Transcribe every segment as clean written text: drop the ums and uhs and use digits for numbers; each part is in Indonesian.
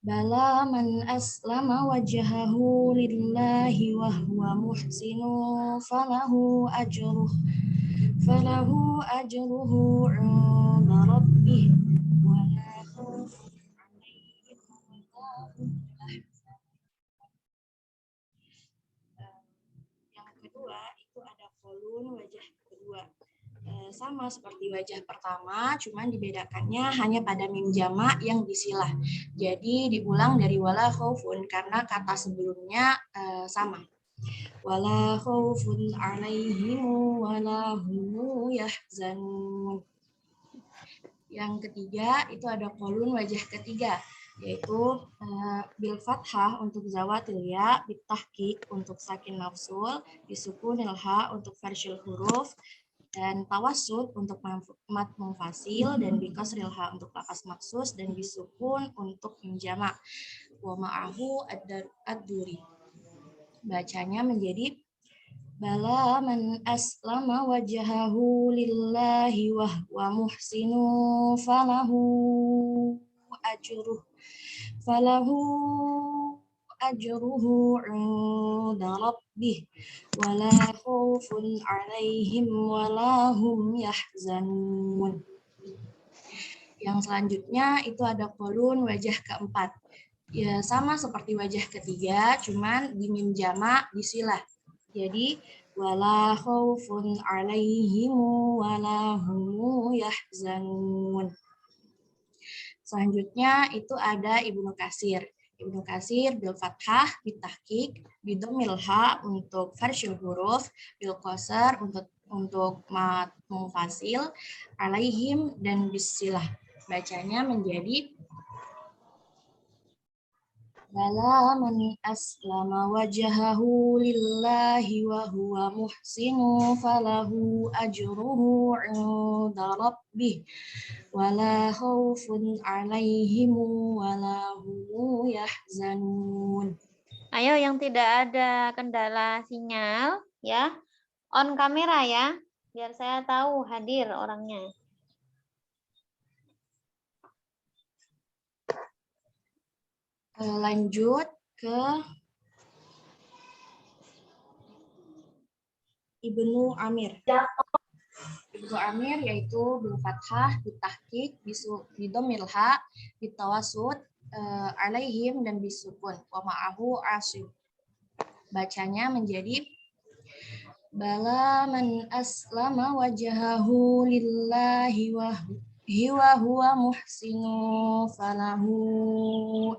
Bala man aslama wajhahu lillahi wa huwa muhsinu falahu ajruhu 'inda rabbih wa la khaufun 'alaihim wa la hum yahzanun. Yang kedua itu ada kolun wajah kedua. Sama seperti wajah pertama, cuman dibedakannya hanya pada mim jamak yang disilah. Jadi diulang dari wala khaufun karena kata sebelumnya sama. Wala khaufun 'alaihim wala hum yahzanun. Yang ketiga itu ada kolun wajah ketiga, yaitu bil fathah untuk zawatil ya, bit tahqiq untuk sakin mafsul, bisukunil ha untuk farsyul huruf, dan tawassut untuk mat munfasil, dan bikasril ha untuk lafaz maksus, dan bisukun untuk menjamak. Wa ma'ahu ad-duri. Bacanya menjadi bala man aslama wajhahu lillahi wa huwa muhsinu falahu ajruhu 'inda rabbih wala khaufun 'alaihim wala hum yahzanun. Yang selanjutnya itu ada kolun wajah keempat. Ya sama seperti wajah ketiga, cuman di mim jamak disilah. Jadi wala khaufun 'alaihim wala hum yahzanun. Selanjutnya itu ada Ibnu Katsir. Ibnu Katsir bil fathah, bit tahqiq, bidomil ha untuk farsyul huruf, bil qasar untuk mat munfasil, alaihim dan bisilah. Bacanya menjadi bala man aslama wajhahu lillahi wa huwa muhsinu falahu ajruhu 'inda rabbih wala khaufun 'alaihim wala hum yahzanun. Ayo yang tidak ada kendala sinyal ya, on kamera ya, biar saya tahu hadir orangnya. Lanjut ke Ibnu Amir. Ibnu Amir yaitu bil fathah, bit tahqiq, bidomil ha, bitawasud, alaihim dan bisukun. Wa ma'ahu asyib. Bacanya menjadi bala man aslama wajhahu lillahi wa huwa muhsinu falahu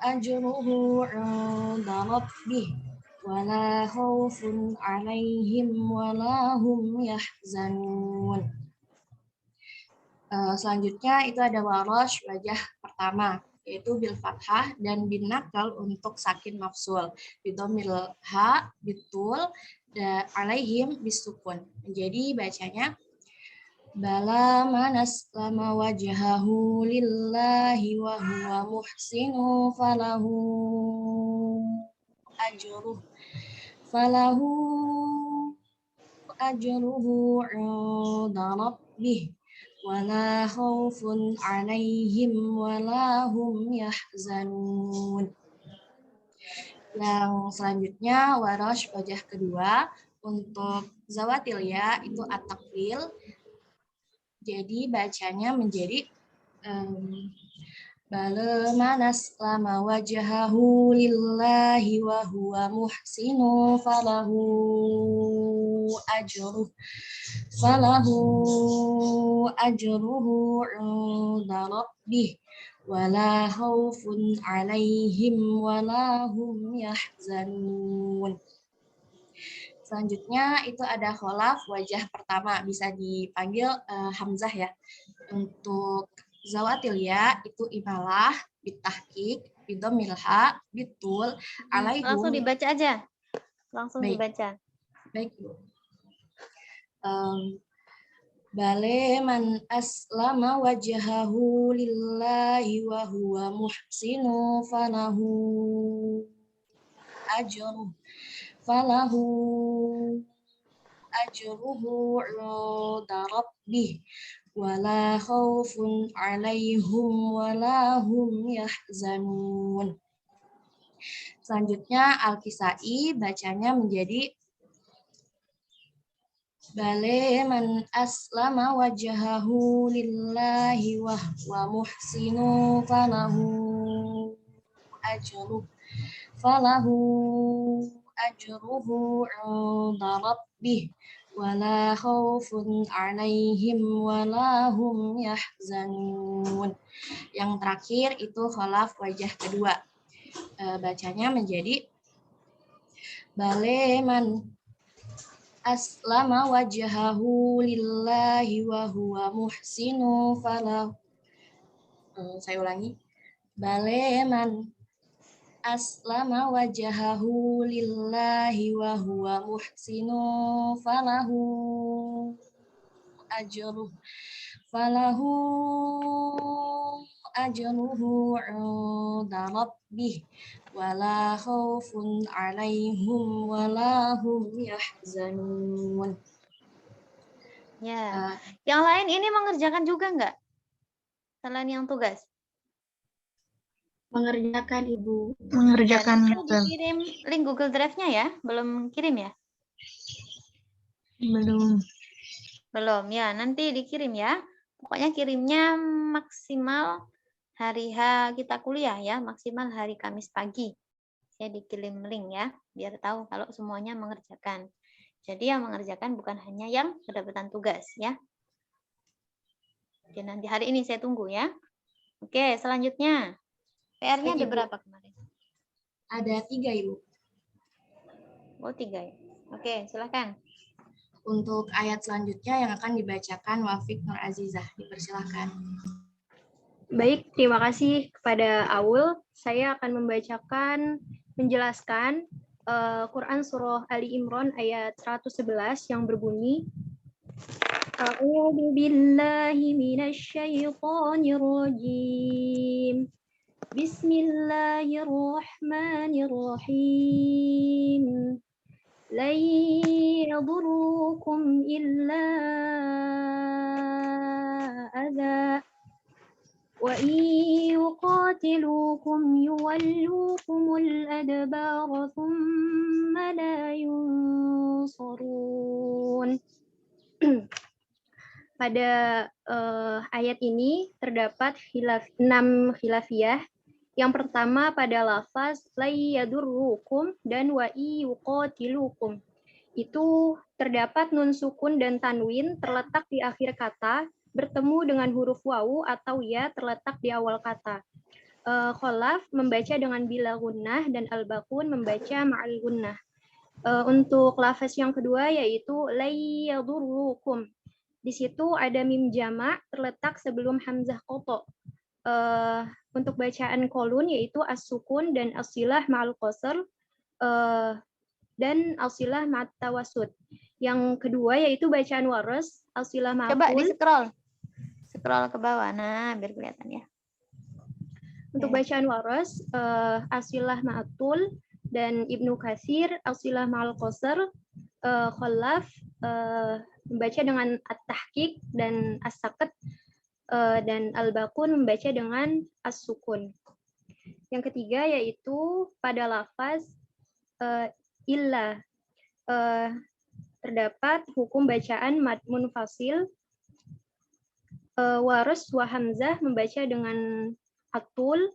ajruhu 'inda rabbih wala khaufun 'alaihim wala hum yahzanun. Selanjutnya itu ada warosh wajah pertama, yaitu bil fathah dan bin nakal untuk sakin mafsul, bidomil ha bitul dan alaihim bisukun. Jadi bacanya bala man aslama wajhahu lillahi wa huwa muhsinu falahu ajruhu 'inda rabbih wala khaufun 'alaihim wala hum yahzanun. Yang selanjutnya warosh wajah kedua untuk zawatil ya itu at-taqlil. Jadi bacanya menjadi bala man aslama wajhahu lillahi wa huwa muhsinu falahu ajruhu 'inda rabbih wala khaufun 'alaihim wala hum yahzanun. Selanjutnya itu ada kholaf wajah pertama, bisa dipanggil hamzah ya. Untuk zawatil ya itu imalah, bitahqiq, bidomil ha, bitul, alaihum. Langsung dibaca aja. Langsung Baik. dibaca. Baik, Bu. Bale man aslama wajhahu lillahi wa huwa muhsinu falahu ajruhu 'inda rabbih wala khaufun 'alaihim wala hum yahzanun. Selanjutnya Al-Kisai bacanya menjadi Bale man aslama wajhahu lillahi wa huwa muhsinu ajruhu 'inda rabbih wala khaufun 'alaihim wala hum yahzanun. Yang terakhir itu kholaf wajah kedua. Bacanya menjadi Bale man aslama wajhahu lillahi wa huwa muhsinu falahu. Saya ulangi. Bale man aslama wajhahu lillahi wa huwa muhsinu falahu ajruhu 'inda rabbih wala khaufun 'alaihim wala hum yahzanun. Ya. Yang lain ini mengerjakan juga enggak? Selain yang tugas? Mengerjakan, Ibu. Mengerjakan. Kirim link Google Drive-nya ya? Belum kirim ya? Belum. Belum ya, nanti dikirim ya. Pokoknya kirimnya maksimal hari H kita kuliah ya, maksimal hari Kamis pagi. Saya dikirim link ya, biar tahu kalau semuanya mengerjakan. Jadi yang mengerjakan bukan hanya yang kedapatan tugas ya. Oke, nanti hari ini saya tunggu ya. Oke, selanjutnya. PR-nya ada berapa kemarin? Ada 3, Ibu. Oh, 3 ya. Oke, silakan. Untuk ayat selanjutnya yang akan dibacakan Wafiq Nur Azizah. Dipersilahkan. Baik, terima kasih kepada Aul. Saya akan menjelaskan Quran Surah Ali Imran ayat 111 yang berbunyi A'udzu billahi minasyaitonir rajim. Bismillahirrahmanirrahim. La yadurrukum illa adza wa yuqatilukum yuwallukumul adbara thumma la yunsarun. Pada ayat ini terdapat 6 khilafiyah. Yang pertama pada lafaz la yadurrukum dan wa yuqatilukum. Itu terdapat nun sukun dan tanwin terletak di akhir kata bertemu dengan huruf wawu atau ya terletak di awal kata. Kholaf membaca dengan bila gunnah dan al-bakun membaca ma'al gunnah. Untuk lafaz yang kedua yaitu la yadurrukum. Di situ ada mim jamak terletak sebelum hamzah qata. Untuk bacaan kolun yaitu as-sukun dan as-silah ma'al qasr dan as-silah ma'at tawassut. Yang kedua yaitu bacaan waras, as-silah ma'al. Coba di-scroll. Scroll ke bawah. Nah, biar kelihatan ya. Untuk bacaan waras, as-silah ma'atul dan Ibnu Katsir as-silah ma'al qasr, Khalaf membaca dengan at-tahqiq dan as-saqat, dan al-bakun membaca dengan as-sukun. Yang ketiga yaitu pada lafaz illa, terdapat hukum bacaan mad munfasil. Waras wa hamzah membaca dengan atul,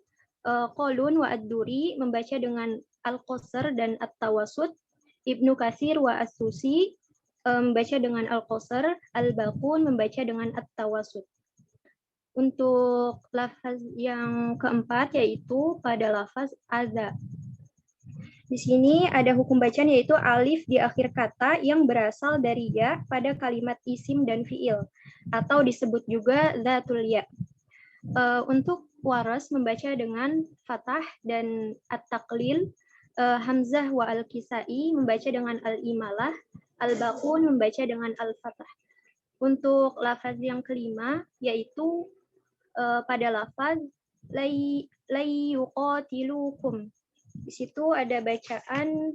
qalun wa ad-duri membaca dengan al-qasr dan at-tawassut, Ibnu Katsir wa as-susi membaca dengan al-qasr, al-bakun membaca dengan at-tawassut. Untuk lafaz yang keempat yaitu pada lafaz adza. Di sini ada hukum bacaan yaitu alif di akhir kata yang berasal dari ya pada kalimat isim dan fiil atau disebut juga dzatul ya. Untuk waras membaca dengan fathah dan at-taqlil, hamzah wa al-kisai membaca dengan al-imalah, al-bakun membaca dengan al-fathah. Untuk lafaz yang kelima yaitu pada lafaz la yuqatilukum. Di situ ada bacaan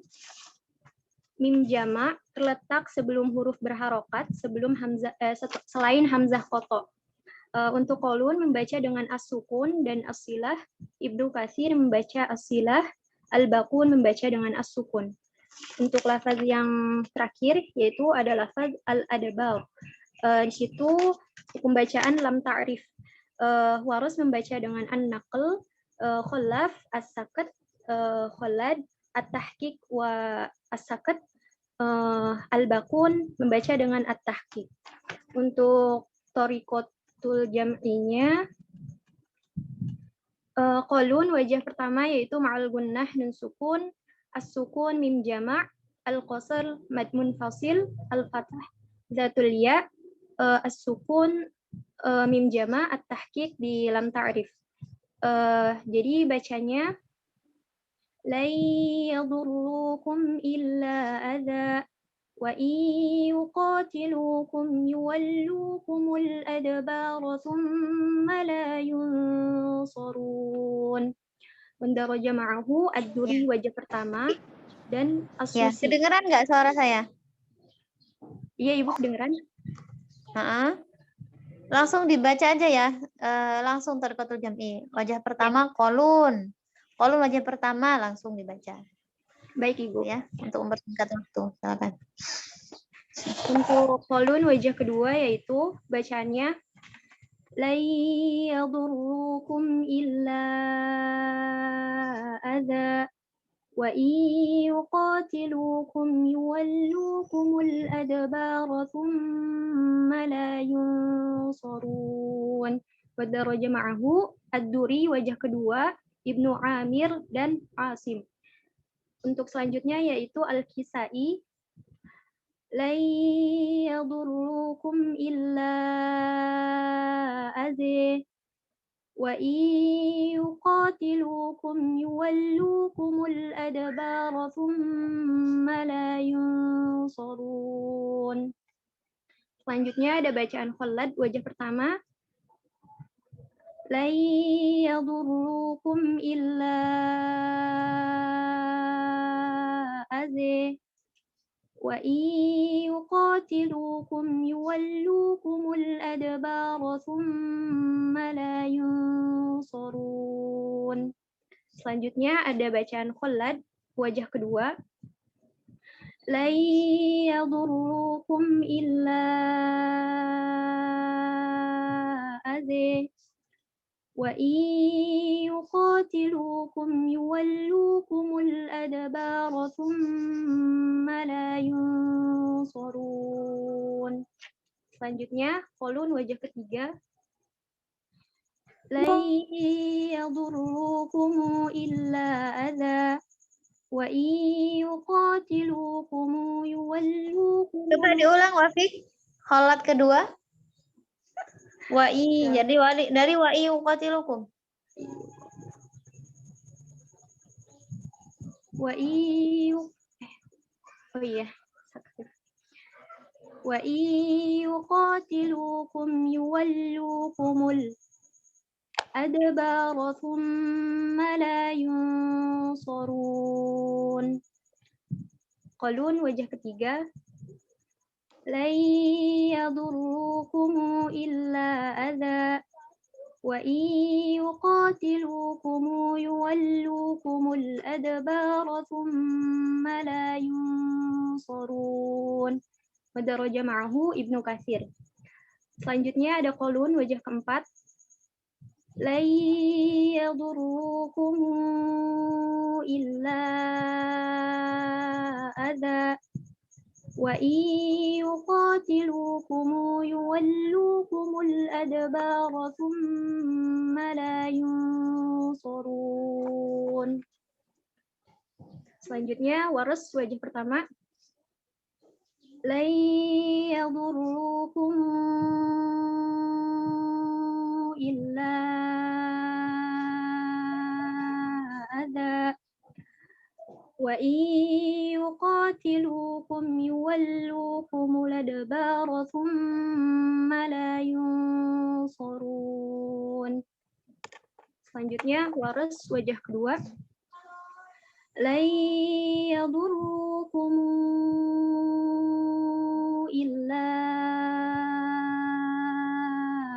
mim jamak terletak sebelum huruf berharokat sebelum hamzah selain hamzah qata. Untuk Qalun membaca dengan as-sukun dan as-silah. Ibnu Katsir membaca as-silah. Al-Baqun membaca dengan as-sukun. Untuk lafaz yang terakhir yaitu ada lafaz al-adbar. Di situ pembacaan lam ta'rif. Waras membaca dengan an-naql, khulaf, as-sakat, khulad, at-tahqiq wa as-sakat. Al-Baqun membaca dengan at-tahqiq. Untuk thariqatul jam'inya, Qalun wajah pertama yaitu ma'al gunnah dan sukun, as-sukun mim jama', al-qasr mad munfasil, al-fathah zatul ya, as-sukun mim jama' at-tahqiq di lam ta'rif. Jadi bacanya lan yadurrukum illa adza wa in yuqatilukum yuwallukumul adbara thumma la yunsarun. Mendaraja ma'ahu ad-duri wajah pertama dan Ya, as-susi. kedengeran nggak suara saya? Iya, Ibu kedengeran? Langsung dibaca aja ya. Langsung thariqatul jam'i. Wajah pertama Qalun. Qalun wajah pertama langsung dibaca. Baik, Ibu. Ya, untuk mempersingkat waktu. Silakan. Untuk Qalun wajah kedua yaitu bacaannya lan yadurrukum illa adza wa in yuqatilukum yuwallukumul adbara thumma la yunsarun. Wadaraja ma'ahu ad-duri wajah kedua Ibnu Amir dan Asim. Untuk selanjutnya yaitu Al-Kisai lan yadurrukum illa adza wa in yuqatilukum yuwallukumul adbara thumma la yunsarun. Selanjutnya ada bacaan Khalad wajah pertama lan yadurrukum illa adza wa in yuqatilukum yuwallukumul adbara thumma la yunsarun. Selanjutnya ada bacaan Khalad wajah kedua lan yadurrukum illa adza wa in yuqatilukum yuwallukumul adbara thumma la yunsarun. Selanjutnya Qalun wajah ketiga lan yadurrukum illa adza wa in yuqatilukum yuwallukum. Coba diulang, Wafiq. Khalat kedua. Wa'i, jadi dari wa'i yuqatilukum. Wa'i oh iya. Wa'i yuqatilukum yuwallukumul adbara thumma la yunsarun. Qalun wajah ketiga lan yadurrukum illa adza wa in yuqatilukum yuwallukumul adbara thumma la yunsarun. Madaraja ma'ahu Ibnu Katsir. Selanjutnya ada Qalun wajah keempat lan yadurrukum illa adza wa in yuqatilukum yuwallukumul adbara thumma la yunsarun. Selanjutnya Waras wajah pertama lan yadurrukum illa adza wa in yuqatilukum yuwallukumul adbara thumma la yunsarun. Selanjutnya Waras wajah kedua lan yadurrukum illa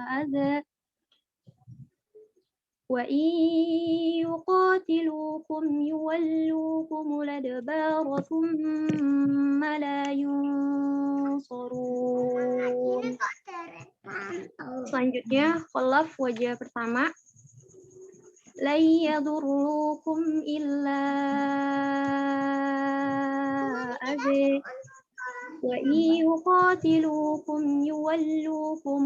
adza وإن يقاتلوكم يولوكم الأدبار ثم لا ينصرون. Selanjutnya kholaf wajah pertama. لن يضروكم إلا أذى وإن يقاتلوكم يولوكم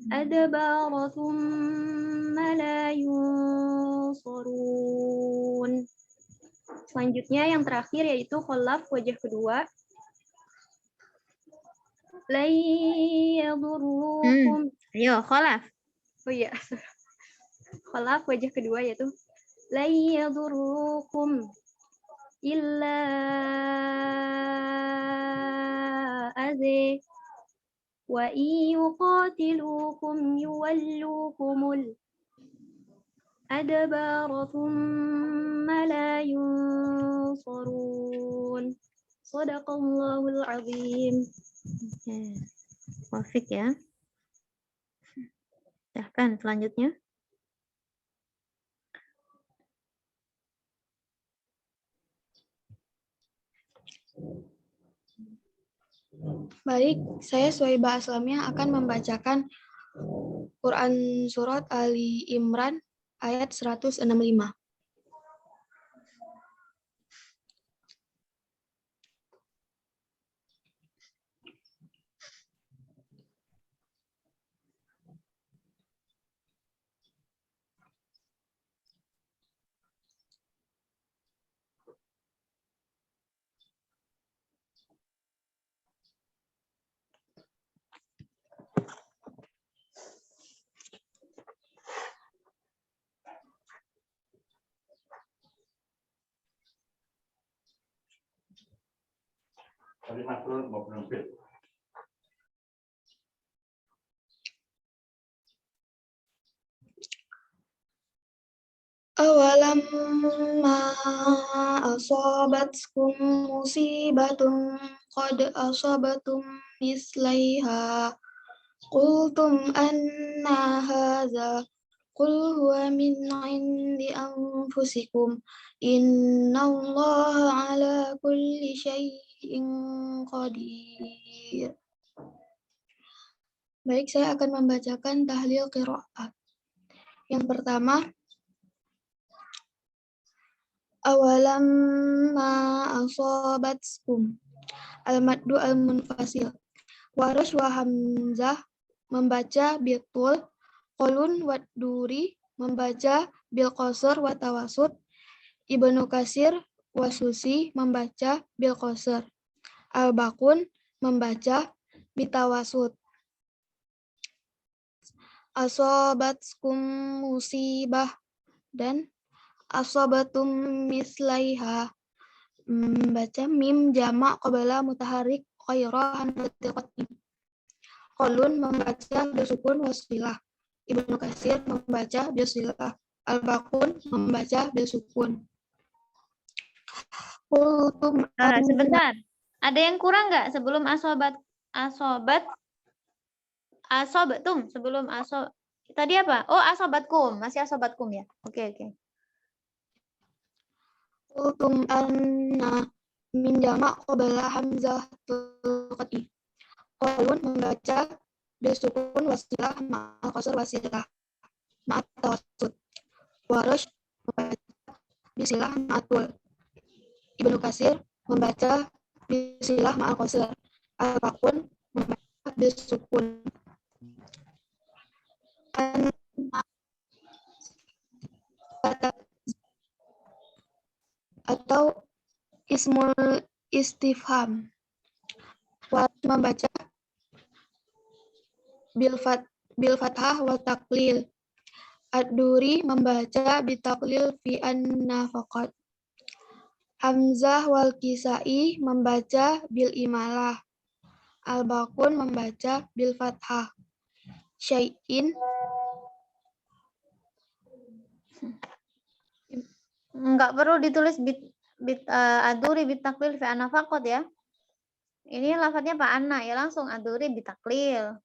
الأدبار ثم لا ينصرون. Selanjutnya yang terakhir yaitu kholaf wajah kedua. لن يضروكم. Ayo kholaf. Oh iya. Kholaf wajah kedua yaitu لن يضروكم إلا أذى وإن يقاتلوكم يولوكم الأدبار ثم لا ينصرون. صدق الله العظيم. Wafik ya. Silahkan selanjutnya. Baik, saya Suhaibah Aslamiyah akan membacakan Quran Surat Ali Imran ayat 165. Awalam ma asabatkum musibatun qad asabatum mislaiha qultum anna hadza qul huwa min indi anfusikum innallaha ala kulli syai'in qadir. Baik, saya akan membacakan tahlil qiraat. Yang pertama, awalam ma asabatkum al-maddu al-munfasil. Waras wa Hamzah membaca bitul, Qalun wa Duri membaca bil qasr wa tawasud, Ibnu Katsir wa Susi membaca bil qasr, Al-Baqun membaca bitawasud. Asabatkum musibah dan asabatum mislaiha membaca mim jamak qabala mutaharrik ghaira hamzatil qatim. Qalun membaca bisukun wasilah. Ibnu Katsir membaca bisilah. Al-Baqun membaca bisukun. Sebentar. Ada yang kurang nggak sebelum asobatum sebelum tadi apa? Oh, asobatkum, masih asobatkum ya. Oke. Qultum anna min jamak qabla hamzatul qatim. Qalun membaca bisukun wasilah ma'al qasr wasilah ma'at tawassut. Warash membaca bisilah ma'atul. Ibnu Katsir membaca bisilah ma'al qasr. Al-Baqun membaca bisukun. Atau ismul istifham. Membaca bil fathah wa taqlil. Ad-Duri membaca bitaqlil fi anna faqat. Hamzah wal Kisai membaca bil imalah. Al-Baqun membaca bil fathah. Syai'in Enggak perlu ditulis Ad-Duri bitaklil fi anna faqat ya. Ini lafadznya Pak Anna ya, langsung Ad-Duri bitaklil.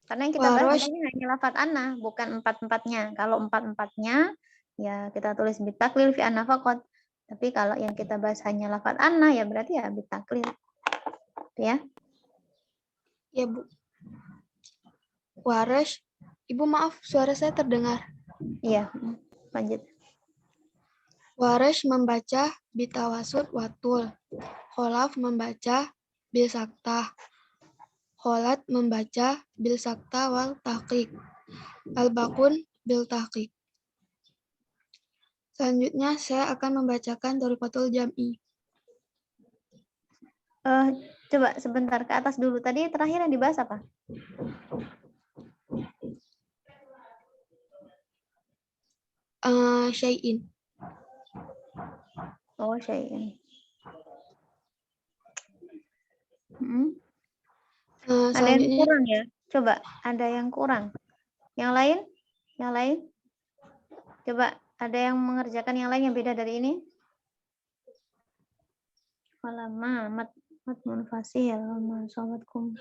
Karena yang kita bahas Warosh, ini hanya lafat anna, bukan empat-empatnya. Kalau empat-empatnya, ya kita tulis bitaklil fi anna faqat. Tapi kalau yang kita bahas hanya lafat anna, ya berarti ya bitaklil. Ya. ya Bu. Warosh, Ibu maaf, suara saya terdengar. Iya, lanjut. Warosh membaca bitawasud watul. Kholaf membaca bil saktah. Kholat membaca bil sakta wal tahqiq. Al-Bakun bil tahqiq. Selanjutnya saya akan membacakan Thoriqatul Jam'i. Coba sebentar ke atas dulu. Tadi terakhir yang dibahas apa? Syai'in. Oh, syai'in. Ada yang Selanjutnya kurang ya? Coba, ada yang kurang. Yang lain? Yang lain? Coba, ada yang mengerjakan yang lain yang beda dari ini? Walama, mat munfasil, lama sobatkum.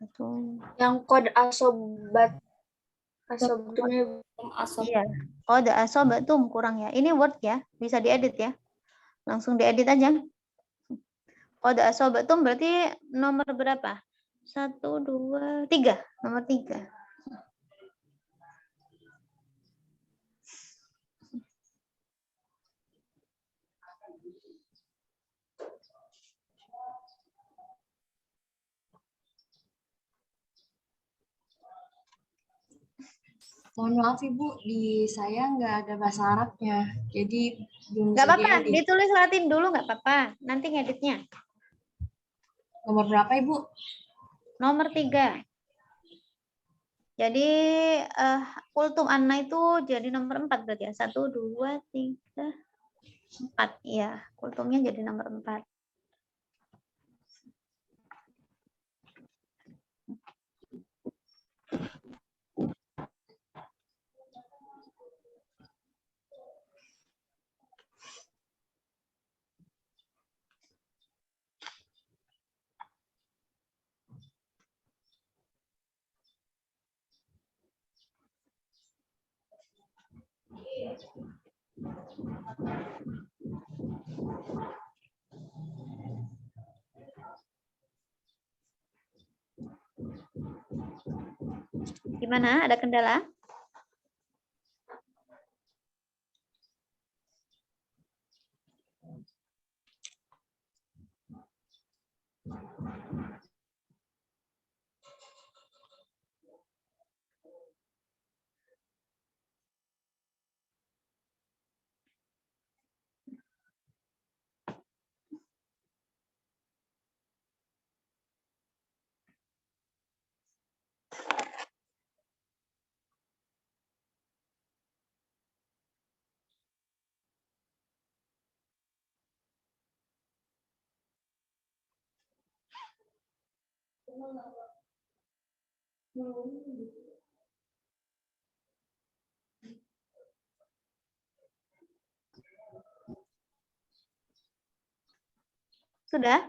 Atau Yang kod asobtumnya asob. iya. Oh, ada asobatum kurang ya. Ini Word ya, bisa diedit ya. Langsung diedit aja. Oh, ada asobatum berarti nomor berapa? 1, 2, 3. Nomor 3. Mohon maaf Ibu, di saya nggak ada bahasa Arabnya, jadi belum Nggak bisa apa-apa, diedit. ditulis Latin dulu nggak apa-apa. Nanti ngeditnya. Nomor berapa Ibu? Nomor 3. Jadi kultum anna itu jadi nomor 4 berarti ya. 1, 2, 3, 4. Ya, kultumnya jadi nomor 4. Gimana? Ada kendala? Sudah?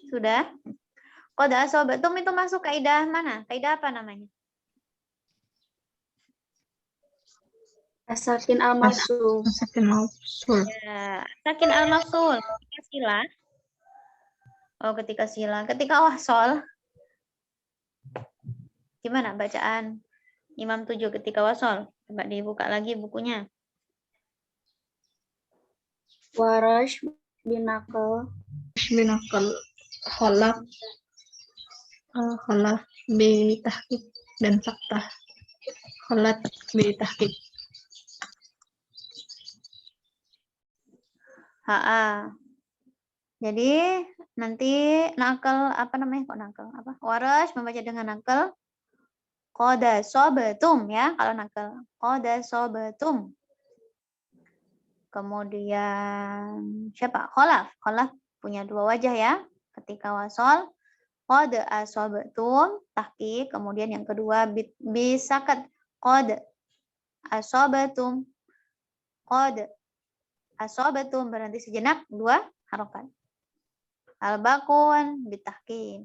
Sudah? Qad asabatum itu masuk kaidah mana? Kaidah apa namanya? Sakin al-mafsul. Sakin mausul. Ya, sakin al-mafsul. Ketika sila. Oh, ketika sila. Ketika wasol. Gimana bacaan Imam 7 ketika wasol? Coba dibuka lagi bukunya. Warash binakal. Binakal kholaf kholaf bi tahqiq dan faktah. Kholat bi tahqiq. Ha. Jadi nanti nakal apa namanya kok nakal apa? Warash membaca dengan nakal. Qad asabatum ya kalau nakal. Qad asabatum. Kemudian siapa? Kholaf. Kholaf punya dua wajah ya. Ketika wasol qad asabatum tahqiq, kemudian yang kedua bisakat qad asabatum. Qad asabatum berhenti sejenak dua harokat. Al-baqun bitahqiq.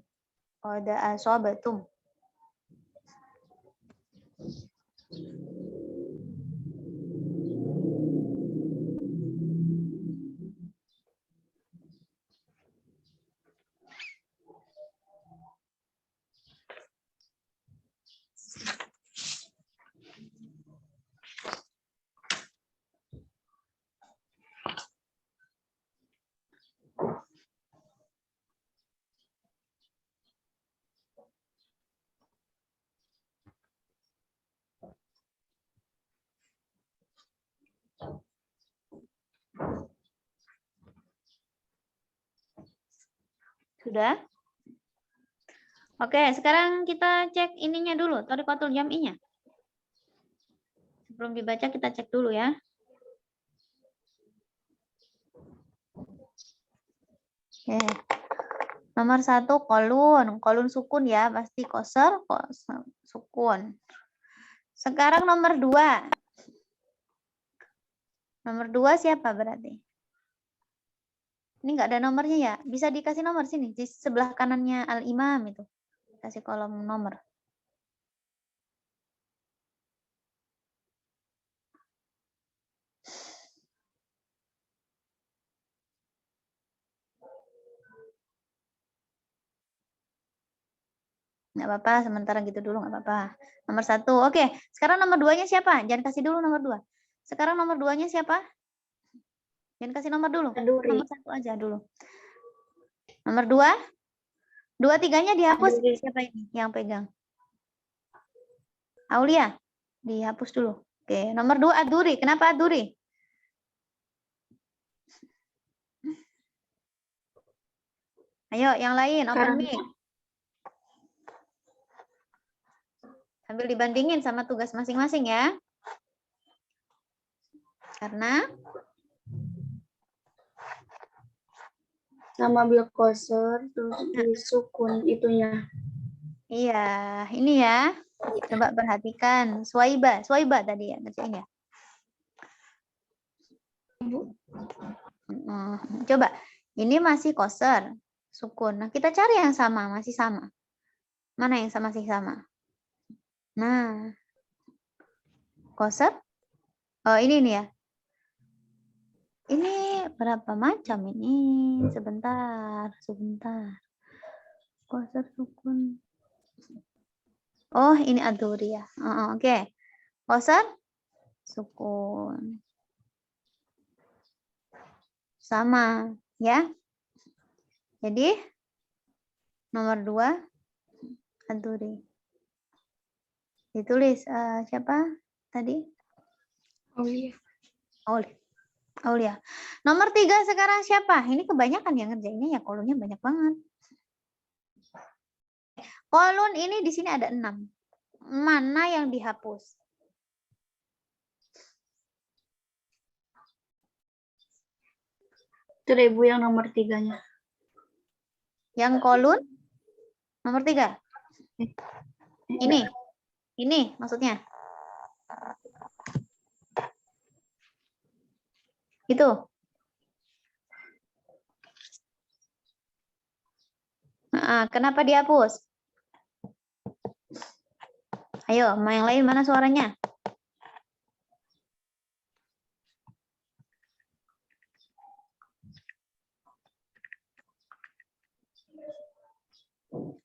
Qad asabatum. Sudah? Oke, sekarang kita cek ininya dulu, thoriqatul jam'inya. Sebelum dibaca kita cek dulu ya. Oke. Nomor 1 kolun. Kolun sukun ya, pasti koser, sukun. Sekarang nomor 2. Nomor 2 siapa berarti? Ini nggak ada nomornya ya? Bisa dikasih nomor sini, di sebelah kanannya al-imam itu. Kasih kolom nomor. Nggak apa-apa, sementara gitu dulu nggak apa-apa. Nomor 1. Oke, sekarang nomor 2-nya siapa? Jangan kasih dulu nomor 2. Sekarang nomor 2-nya siapa? Jangan kasih nomor dulu. Aduri. Nomor 1 aja dulu. Nomor 2. 2, 3-nya dihapus. Aduri. Siapa ini yang pegang? Aulia. Dihapus dulu. Oke, nomor 2 Aduri. Kenapa Aduri? Ayo, yang lain open mic. Sambil dibandingin sama tugas masing-masing ya. Karena Sama bil koser terus disukun itunya. iya, ini ya. Coba perhatikan. Suwaiba tadi ya, ngerjain ya. Coba, ini masih koser, sukun. Nah, kita cari yang sama, masih sama. Mana yang masih sama? Nah, koser. Oh, ini nih ya. Ini berapa macam ini? Sebentar. Koser, sukun. Oh, ini aduri ya. Oke. Koser, sukun. Sama, ya. Jadi, nomor 2, aduri. Ditulis siapa tadi? Aulia. Nomor 3 sekarang siapa? Ini kebanyakan yang ngerjainnya ya, kolonnya banyak banget. Kolon ini di sini ada 6. Mana yang dihapus? Itu deh Bu yang nomor 3-nya. Yang kolon nomor 3. Ini maksudnya. Itu. Kenapa dihapus? Ayo, yang lain mana suaranya?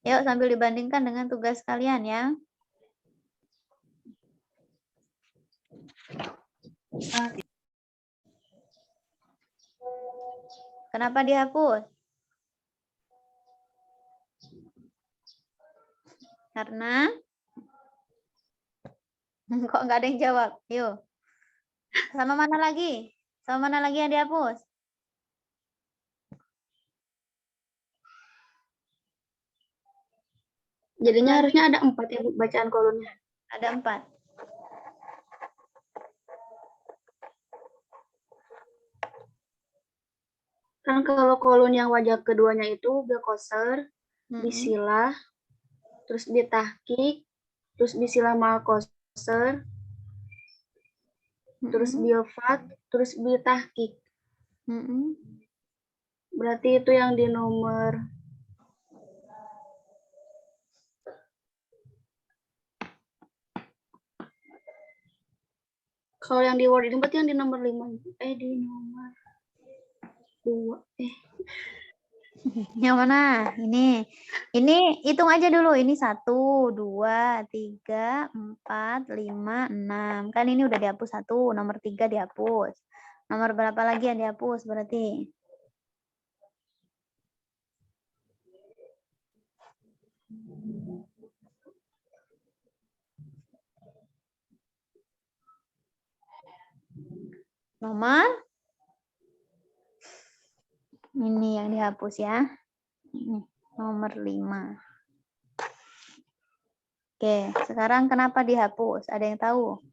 Yuk sambil dibandingkan dengan tugas kalian ya. Kenapa dihapus? Karena kok nggak ada yang jawab? Yuk. Sama mana lagi? Sama mana lagi yang dihapus? Jadinya harusnya ada 4 ya Bu, bacaan kolonnya. Ada 4. Kan kalau kolon yang wajah keduanya itu bil qasr, bisilah, terus bitahqiq, terus bisilah mal qasr, terus bil fat, terus bitahqiq. Berarti itu yang di nomor kalau yang di Word ini berarti yang di nomor 5. Di nomor 2. Yang mana? Ini hitung aja dulu. Ini 1, 2, 3, 4, 5, 6. Kan ini udah dihapus 1, nomor 3 dihapus. Nomor berapa lagi yang dihapus berarti? Nomor ini yang dihapus ya. Nomor 5. Oke, sekarang kenapa dihapus? Ada yang tahu?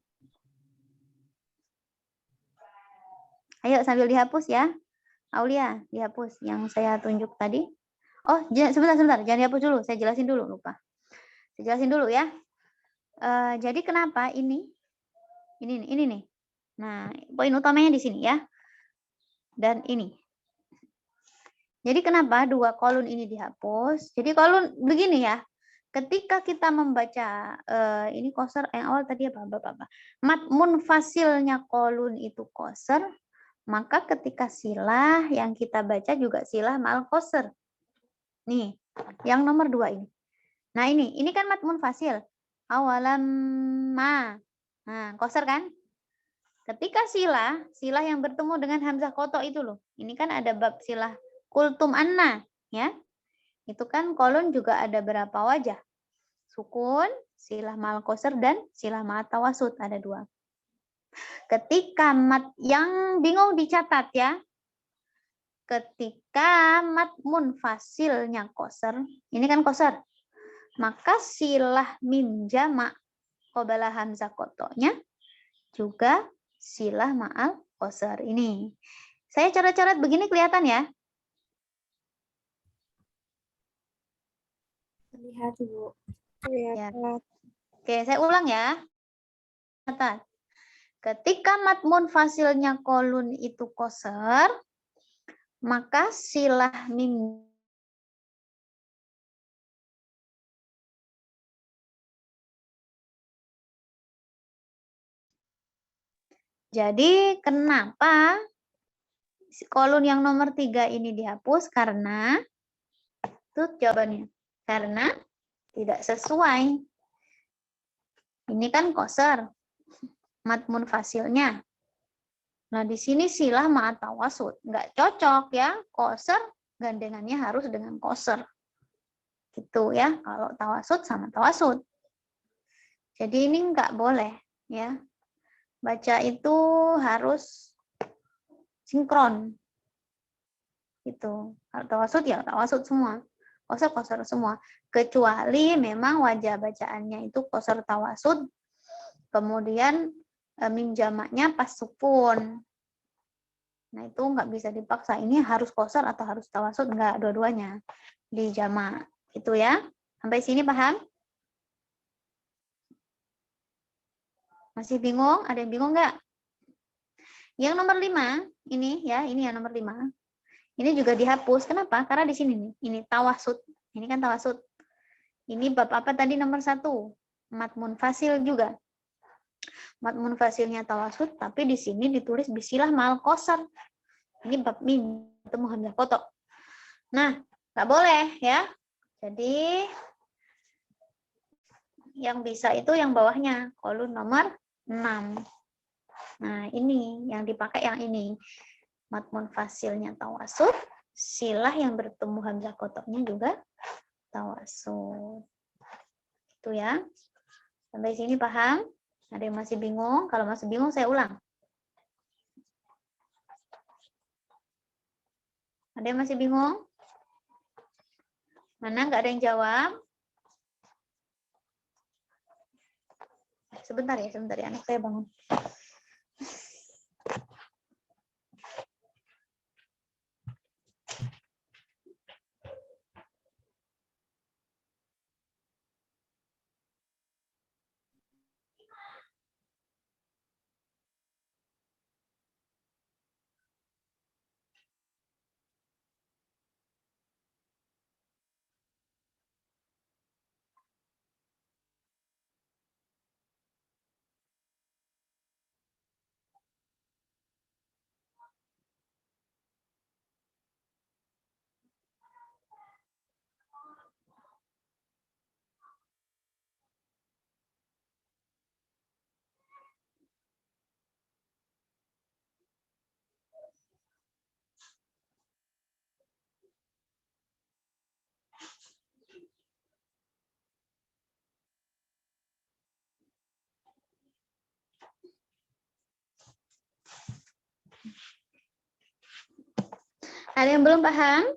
Ayo sambil dihapus ya. Aulia, dihapus yang saya tunjuk tadi. Oh, sebentar. Jangan dihapus dulu. Saya jelasin dulu, lupa. Saya jelasin dulu ya. Jadi kenapa ini nih. Nah, poin utamanya di sini ya. Dan ini. Jadi kenapa 2 kolon ini dihapus? Jadi kolon begini ya. Ketika kita membaca ini qasr yang awal tadi apa? Mat munfasilnya kolon itu qasr, maka ketika silah yang kita baca juga silah mal qasr. Nih, yang nomor 2 ini. Nah, ini kan mat munfasil. Awalam ma. Nah, qasr kan? Ketika silah yang bertemu dengan hamzah qata itu loh. Ini kan ada bab silah kultum anna, ya. Itu kan kolon juga ada berapa wajah? Sukun, silah mal qasr dan silah ma tawasud ada 2. Ketika mat yang bingung dicatat ya. Ketika mat munfasilnya qasr, ini kan qasr. Maka silah mim jama' qabala hamzah qata'nya juga silah ma'al qasr ini. Saya coret-coret begini kelihatan ya? Lihat Bu. Ya. Oke, saya ulang ya. Ketika mat munfasilnya kolon itu qasr, maka silah mim Jadi kenapa kolon yang nomor 3 ini dihapus? Karena itu jawabannya. Karena tidak sesuai. Ini kan qasr. Mat munfasilnya. Nah, di sini silah ma tawasud. Nggak cocok ya. Qasr gandengannya harus dengan qasr. Gitu ya. Kalau tawasud sama tawasud. Jadi ini nggak boleh ya. Baca itu harus sinkron. Gitu. Kalau tawasud ya tawasud semua. Qasr semua. Kecuali memang wajah bacaannya itu qasr tawasud. Kemudian mim jamaknya pas sukun. Nah, itu nggak bisa dipaksa. Ini harus qasr atau harus tawasud? Nggak, dua-duanya di jamak. Itu ya. Sampai sini paham? Masih bingung? Ada yang bingung nggak? Yang nomor 5, ini ya, ini yang nomor 5. Ini juga dihapus. Kenapa? Karena di sini nih, ini tawasud. Ini kan tawasud. Ini bab apa tadi nomor 1? Mad munfasil juga. Mad munfasilnya tawasud, tapi di sini ditulis bisilah ma'al qasar. Ini bab mim, ketemu hamzah kotok. Nah, nggak boleh ya. Jadi yang bisa itu yang bawahnya, kolon nomor 6. Nah, ini yang dipakai yang ini. Mad munfasilnya tawasud, silah yang bertemu hamzah kotoknya juga tawasud. Itu ya. Sampai sini paham? Ada yang masih bingung? Kalau masih bingung saya ulang. Ada yang masih bingung? Mana nggak ada yang jawab? Sebentar ya, anak saya bangun. Ada yang belum paham?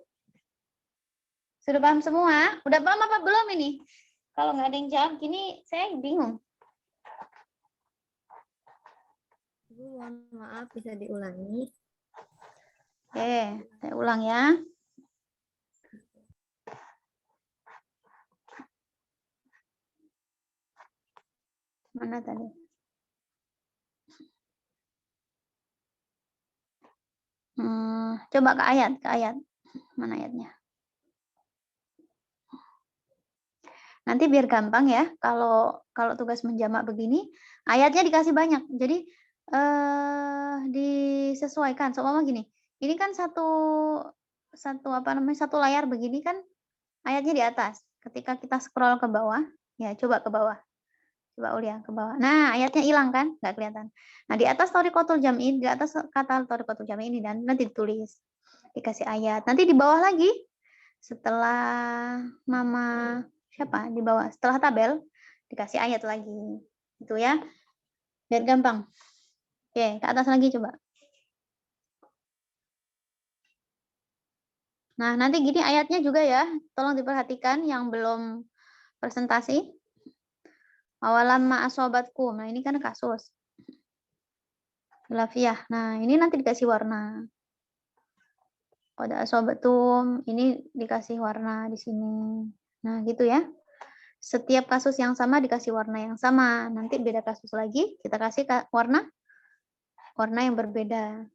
Sudah paham semua? Udah paham apa belum ini? Kalau nggak ada yang jawab gini, saya bingung. Bu, mohon maaf, bisa diulangi? Oke, saya ulang ya. Mana tadi? Coba ke ayat. Mana ayatnya? Nanti biar gampang ya, kalau tugas menjamak begini, ayatnya dikasih banyak. Jadi disesuaikan. Seumpama gini, ini kan satu layar begini kan, ayatnya di atas. Ketika kita scroll ke bawah, ya coba ke bawah. Coba Ulia ke bawah. Nah, ayatnya hilang kan? Nggak kelihatan. Nah, di atas thoriqatul jam'i, di atas kata thoriqatul jam'i ini dan nanti ditulis. Dikasih ayat. Nanti di bawah lagi setelah nama siapa? Di bawah setelah tabel dikasih ayat lagi. Itu ya. Biar gampang. Oke, ke atas lagi coba. Nah, nanti gini ayatnya juga ya. Tolong diperhatikan yang belum presentasi. Awalamma asobatkum. Nah, ini kan kasus. Khilafiyah. Nah, ini nanti dikasih warna. Pada asobatum, ini dikasih warna di sini. Nah, gitu ya. Setiap kasus yang sama dikasih warna yang sama. Nanti beda kasus lagi, kita kasih warna yang berbeda.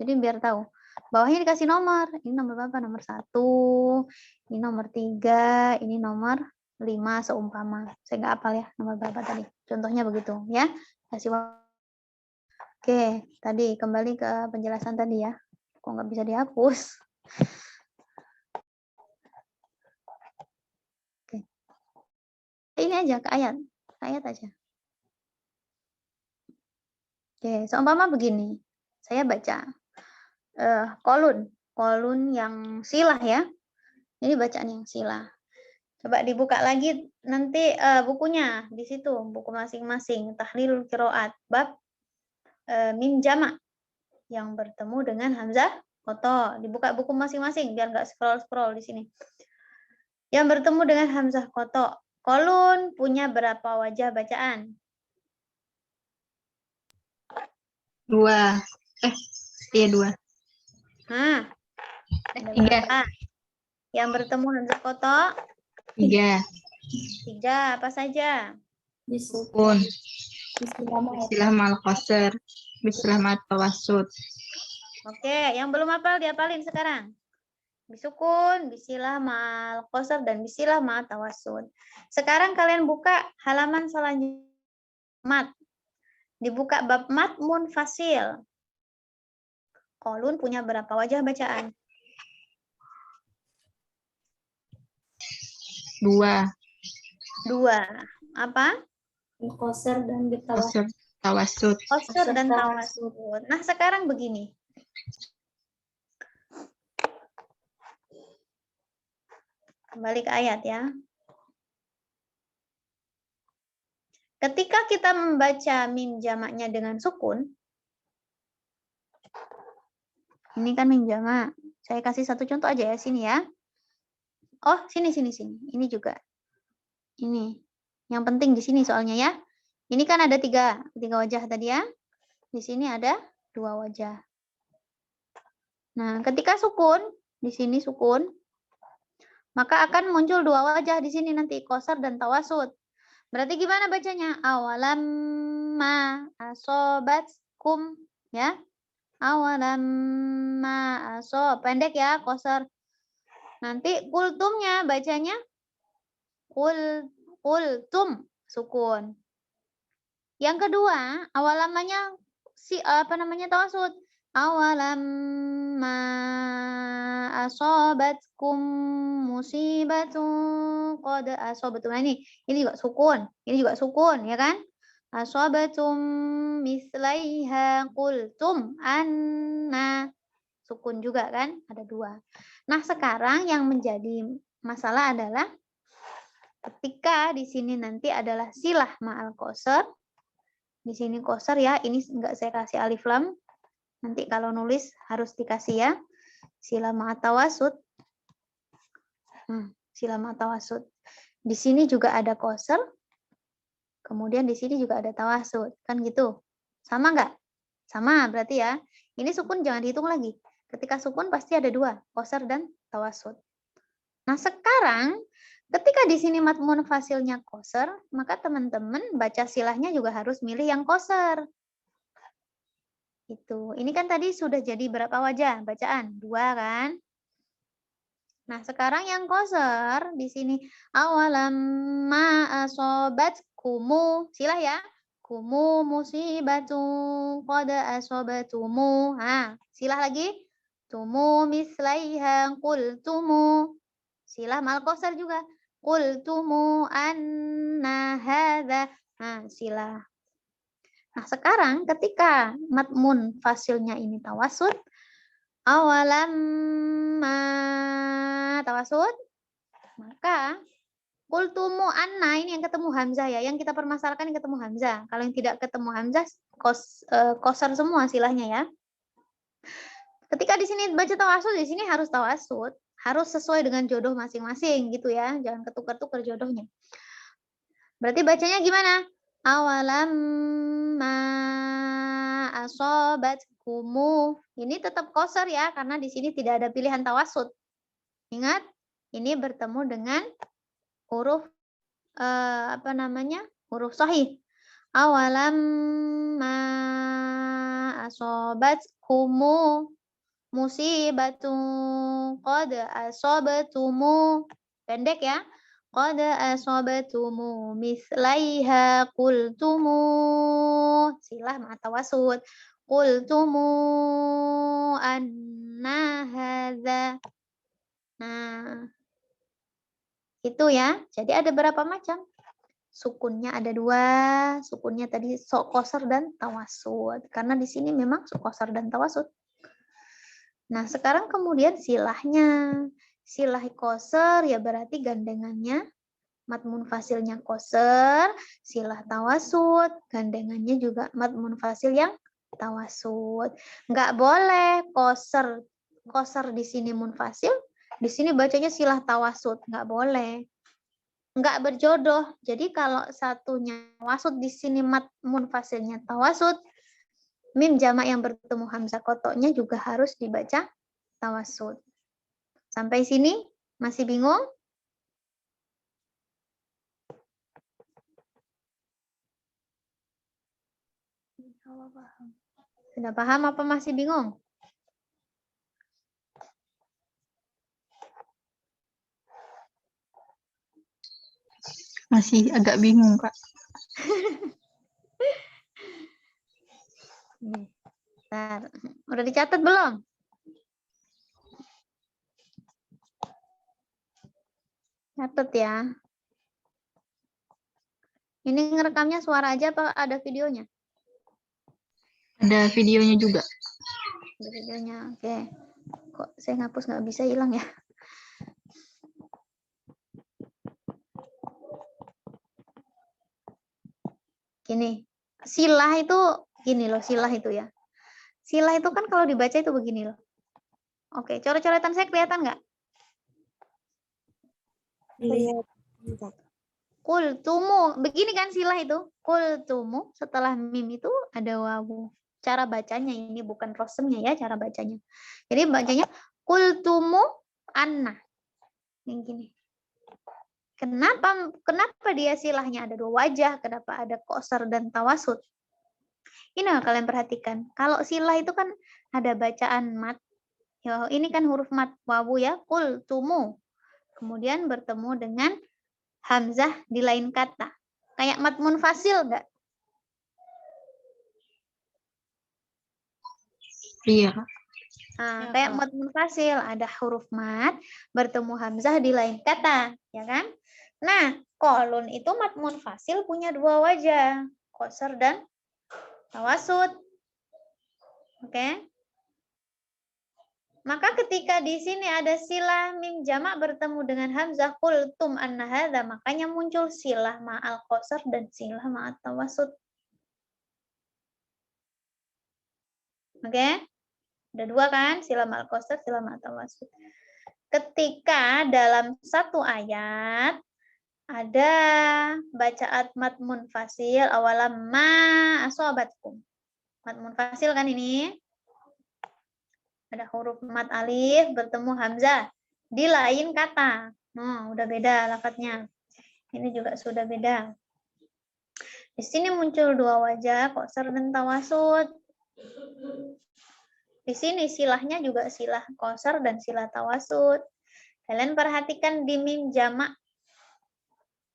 Jadi biar tahu. Bawahnya dikasih nomor. Ini nomor berapa? Nomor 1. Ini nomor 3. Ini nomor 5 seumpama. Saya nggak hafal ya nomor berapa tadi. Contohnya begitu ya. Kasih warna. Oke, tadi kembali ke penjelasan tadi ya. Kok nggak bisa dihapus? Oke. Ini aja ke ayat aja. Oke, seumpama begini. Saya baca kolun yang silah ya. Ini bacaan yang silah. Coba dibuka lagi nanti bukunya di situ, buku masing-masing. Tahlilul qiraat bab mim jamak yang bertemu dengan hamzah koto. Dibuka buku masing-masing biar nggak scroll di sini. Yang bertemu dengan hamzah koto. Kolun punya berapa wajah bacaan? 2. Iya 2. Nah, ada 3. berapa? Yang bertemu hamzah koto? 3. 3, apa saja? Sukun. Bisilah ma'al qasar. Bisilah ma'at tawassut. Oke, yang belum hafal diapalin sekarang. Bisukun, bisilah ma'al qasar, dan bisilah ma'al tawasud. Sekarang kalian buka halaman selanjutnya. Mat. Dibuka bab mat munfasil. Qalun punya berapa wajah bacaan? 2. 2. Apa? Qasar dan Qasr, tawasud. Qasar dan tawasud. Nah, sekarang begini. Kembali ke ayat ya. Ketika kita membaca mim jamaknya dengan sukun, ini kan mim jamak. Saya kasih satu contoh aja ya, sini ya. Oh, sini. Ini juga. Ini. Yang penting di sini soalnya ya. Ini kan ada tiga wajah tadi ya. Di sini ada 2 wajah. Nah, ketika sukun, di sini sukun, maka akan muncul 2 wajah di sini nanti, qasar dan tawasud. Berarti gimana bacanya? Awalam ma asobatkum ya. Awalam ma pendek ya, qasar. Nanti kultumnya bacanya kultum sukun. Yang kedua, awalamanya tawasud. Awalam ma asobatkum musibatun qad asobatum. Nah, ini juga sukun. Ini juga sukun ya kan? Asobatum mislaiha qultum anna. Sukun juga kan? Ada 2. Nah, sekarang yang menjadi masalah adalah ketika di sini nanti adalah silah ma'al qasar. Di sini qasar ya, ini enggak saya kasih alif lam. Nanti kalau nulis harus dikasih ya. Silah ma'at tawasud. Silah ma'at tawasud. Di sini juga ada qasar. Kemudian di sini juga ada tawasud. Kan gitu. Sama enggak? Sama berarti ya. Ini sukun jangan dihitung lagi. Ketika sukun pasti ada 2, qasar dan tawasud. Nah, sekarang ketika di sini mat munfasilnya qasar, maka teman-teman baca silahnya juga harus milih yang qasar. Itu. Ini kan tadi sudah jadi berapa wajah bacaan? 2 kan? Nah, sekarang yang qasar di sini awalam ma asobatkumu. Silah ya. Kumu musibatu qad asobatumu. Silah lagi. Tumu mislaiha qultumu. Silah mal qasar juga. Qultumu anna hadza. Silah. Nah, sekarang ketika matmun fasilnya ini tawasud, awalam tawasud, maka qultumu anna ini yang ketemu hamzah ya, yang kita permasalahkan yang ketemu hamzah. Kalau yang tidak ketemu hamzah, qasar semua silahnya ya. Ketika di sini baca tawasud, di sini harus tawasud, harus sesuai dengan jodoh masing-masing gitu ya, jangan ketukar-tukar jodohnya. Berarti bacanya gimana? Awalam ma asobatkumu. Ini tetap qasar ya, karena di sini tidak ada pilihan tawasud. Ingat, ini bertemu dengan huruf huruf sahih. Awalam ma asobatkumu musibatun qad asobatumu. Pendek ya. Qad asobatumu mislaiha qultumu. Silah ma'at tawasud. Qultumu anna hadza. Nah, itu ya. Jadi ada berapa macam? Sukunnya ada 2. Sukunnya tadi qasar dan tawasud. Karena di sini memang qasar dan tawasud. Nah, sekarang kemudian silahnya. Silah qasar ya berarti gandengannya mat munfasilnya qasar, silah tawasud, gandengannya juga mat munfasil yang tawasud. Enggak boleh qasar di sini munfasil, di sini bacanya silah tawasud, enggak boleh. Enggak berjodoh. Jadi kalau satunya tawasud di sini mat munfasilnya tawasud, mim jamak yang bertemu hamzah qata'nya juga harus dibaca tawasud. Sampai sini masih bingung? Sudah paham apa masih bingung? Masih agak bingung, Kak. Nih, bentar. Udah dicatat belum? Catat ya. Ini ngerekamnya suara aja apa ada videonya? Ada videonya juga. Ada videonya, oke. Kok saya ngapus nggak bisa hilang ya? Gini, silah itu gini loh, silah itu ya. Silah itu kan kalau dibaca itu begini loh. Oke, coret-coretan saya kelihatan nggak? Lihat. Kultumu, begini kan silah itu. Kultumu setelah mim itu ada wawu. Cara bacanya ini bukan rosemnya ya, cara bacanya. Jadi bacanya kultumu anna. Yang gini. Kenapa dia silahnya ada dua wajah? Kenapa ada qasar dan tawasud? Ini kalian perhatikan. Kalau silah itu kan ada bacaan mat. Ya, ini kan huruf mat wawu ya. Kultumu. Kemudian bertemu dengan hamzah di lain kata. Kayak mat munfasil enggak? Iya. Nah, kayak mat munfasil, ada huruf mat bertemu hamzah di lain kata, ya kan? Nah, kolun itu mat munfasil punya dua wajah, qasar dan tawasud. Oke? Maka ketika di sini ada silah mim jamak bertemu dengan hamzah qultum anna hadza, makanya muncul silah ma'al qasar dan silah ma'at tawasud. Oke? Ada dua kan, silah ma'al qasar, silah ma'at tawasud. Ketika dalam satu ayat ada bacaan mat munfasil awalam ma asobatkum. Mat munfasil kan ini? Ada huruf mat alif bertemu hamzah di lain kata. Udah beda lafadznya. Ini juga sudah beda. Di sini muncul dua wajah, qasar dan tawasud. Di sini silahnya juga silah qasar dan silah tawasud. Kalian perhatikan di mim jamak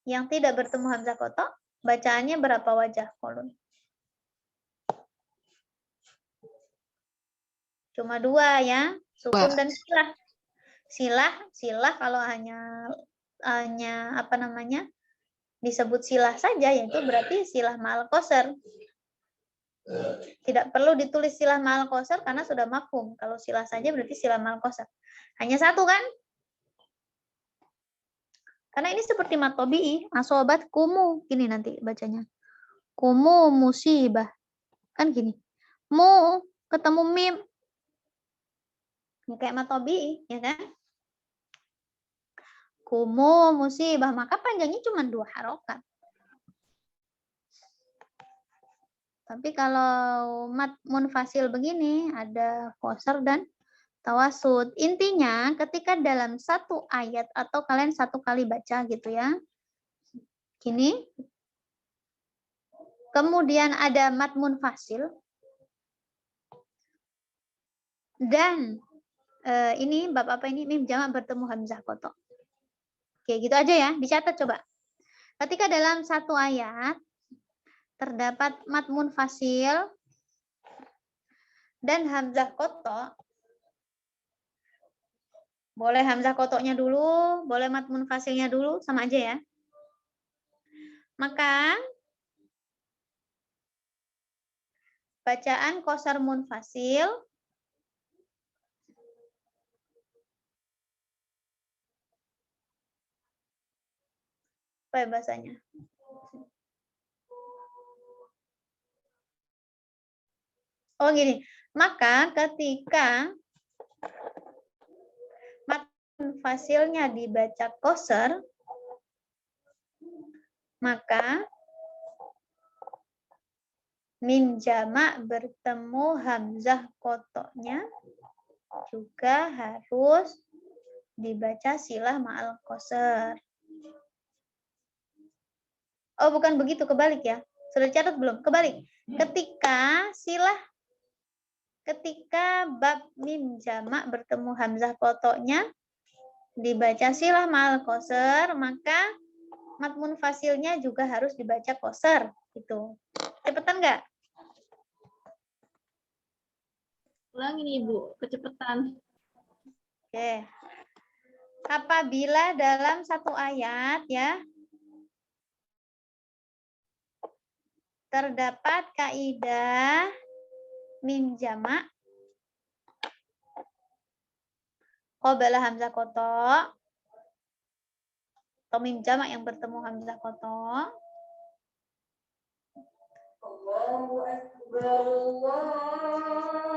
yang tidak bertemu hamzah kotok, bacaannya berapa wajah kolon? Cuma dua ya, sukun dan silah. Silah kalau hanya apa namanya disebut silah saja, yaitu berarti silah ma'al qasar. Tidak perlu ditulis silah ma'al qasar karena sudah mafhum. Kalau silah saja berarti silah ma'al qasar. Hanya satu kan? Karena ini seperti mat tabi'i, asobat kumu, gini nanti bacanya. Kumu musibah. Kan gini. Mu ketemu mim. Ya, kayak mat tabi'i, ya kan? Kumu musibah, maka panjangnya cuma 2 harokat. Tapi kalau mat munfasil begini, ada qasar dan tawasud. Intinya ketika dalam satu ayat atau kalian satu kali baca gitu ya. Gini. Kemudian ada mat munfasil. Dan ini bab apa ini? Mim jamak bertemu hamzah kotok. Oke, gitu aja ya. Dicatat coba. Ketika dalam satu ayat terdapat mat munfasil dan hamzah kotok, boleh hamzah kotoknya dulu, boleh mat munfasilnya dulu, sama aja ya. Maka bacaan qasar munfasil apa ya bahasanya? Oh gini, maka ketika mat munfasilnya dibaca qasar, maka mim jamak bertemu hamzah kotoknya juga harus dibaca silah ma'al qasar. Oh bukan begitu, kebalik ya. Sudah dicatat belum? Kebalik. Ketika bab mim jamak bertemu hamzah kotoknya dibaca silah ma'al qasar, maka mat munfasilnya juga harus dibaca qasar gitu. Cepetan nggak? Ulangi nih Ibu, kecepatan. Oke. Apabila dalam satu ayat ya terdapat kaidah mim jamak qabala hamzah qata atau mim jamak yang bertemu hamzah qata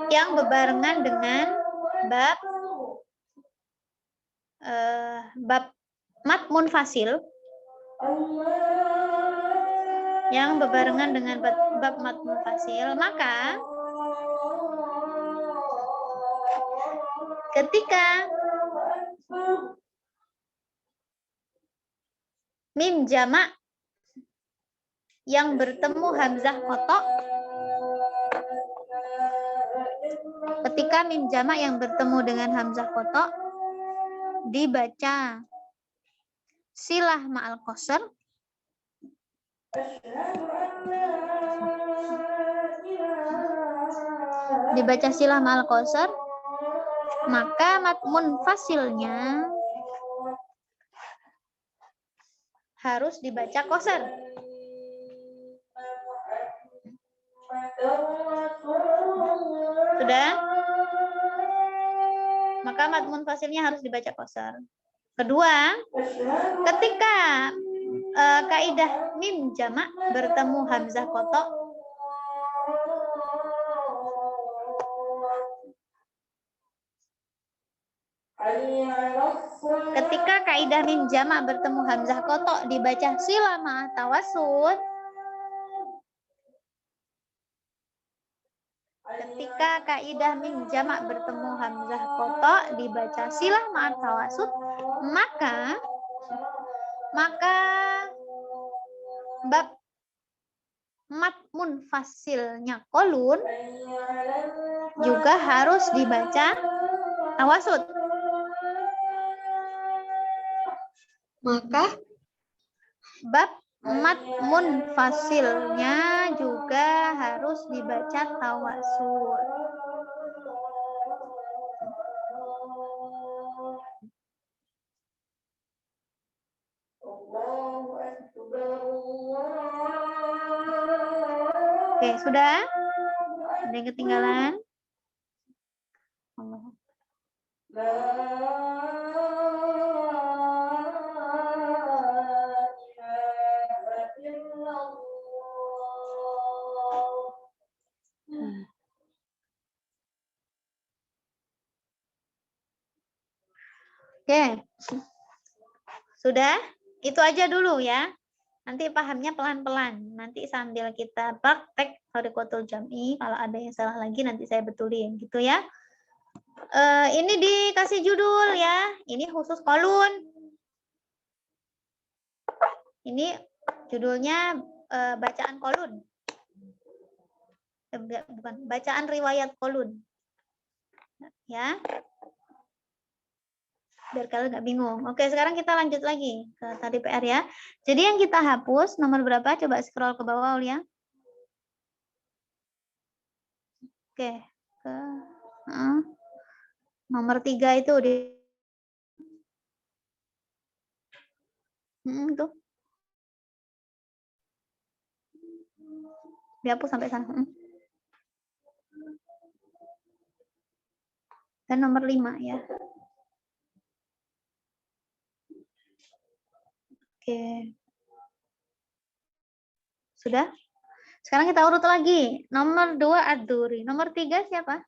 yang bebarengan dengan bab mat munfasil yang bebarengan dengan bab mat munfasil, maka ketika mim jamak yang bertemu hamzah qata, ketika mim jamak yang bertemu dengan hamzah qata dibaca silah ma'al qasar, dibaca silah ma'al qasar, maka mat munfasilnya harus dibaca qasar. Sudah? Maka mat munfasilnya harus dibaca qasar. Kedua, ketika kaidah mim jamak bertemu hamzah qata, ketika kaidah mim jamak bertemu hamzah qata dibaca sila ma tawassut, ketika kaidah mim jamak bertemu hamzah qata dibaca silah ma tawassut, maka bab mat munfasilnya qalun juga harus dibaca tawassut. Maka Bab mat munfasilnya juga harus dibaca tawasul. Oke, sudah? Ada yang ketinggalan? Allah. Oke, sudah? Itu aja dulu ya. Nanti pahamnya pelan-pelan. Nanti sambil kita praktek harikatul jam'i. Kalau ada yang salah lagi nanti saya betulin, gitu ya. Ini dikasih judul ya. Ini khusus kolun. Ini judulnya bacaan kolun. Bukan, bacaan riwayat kolun. Ya. Biar kalian nggak bingung. Oke, sekarang kita lanjut lagi ke tadi PR ya. Jadi yang kita hapus nomor berapa? Coba scroll ke bawah ya. Oke, ke nomor 3 itu di tuh. Dihapus sampai sana. Dan nomor 5 ya. Oke. Sudah? Sekarang kita urut lagi. Nomor 2 ad-duri. Nomor 3 siapa?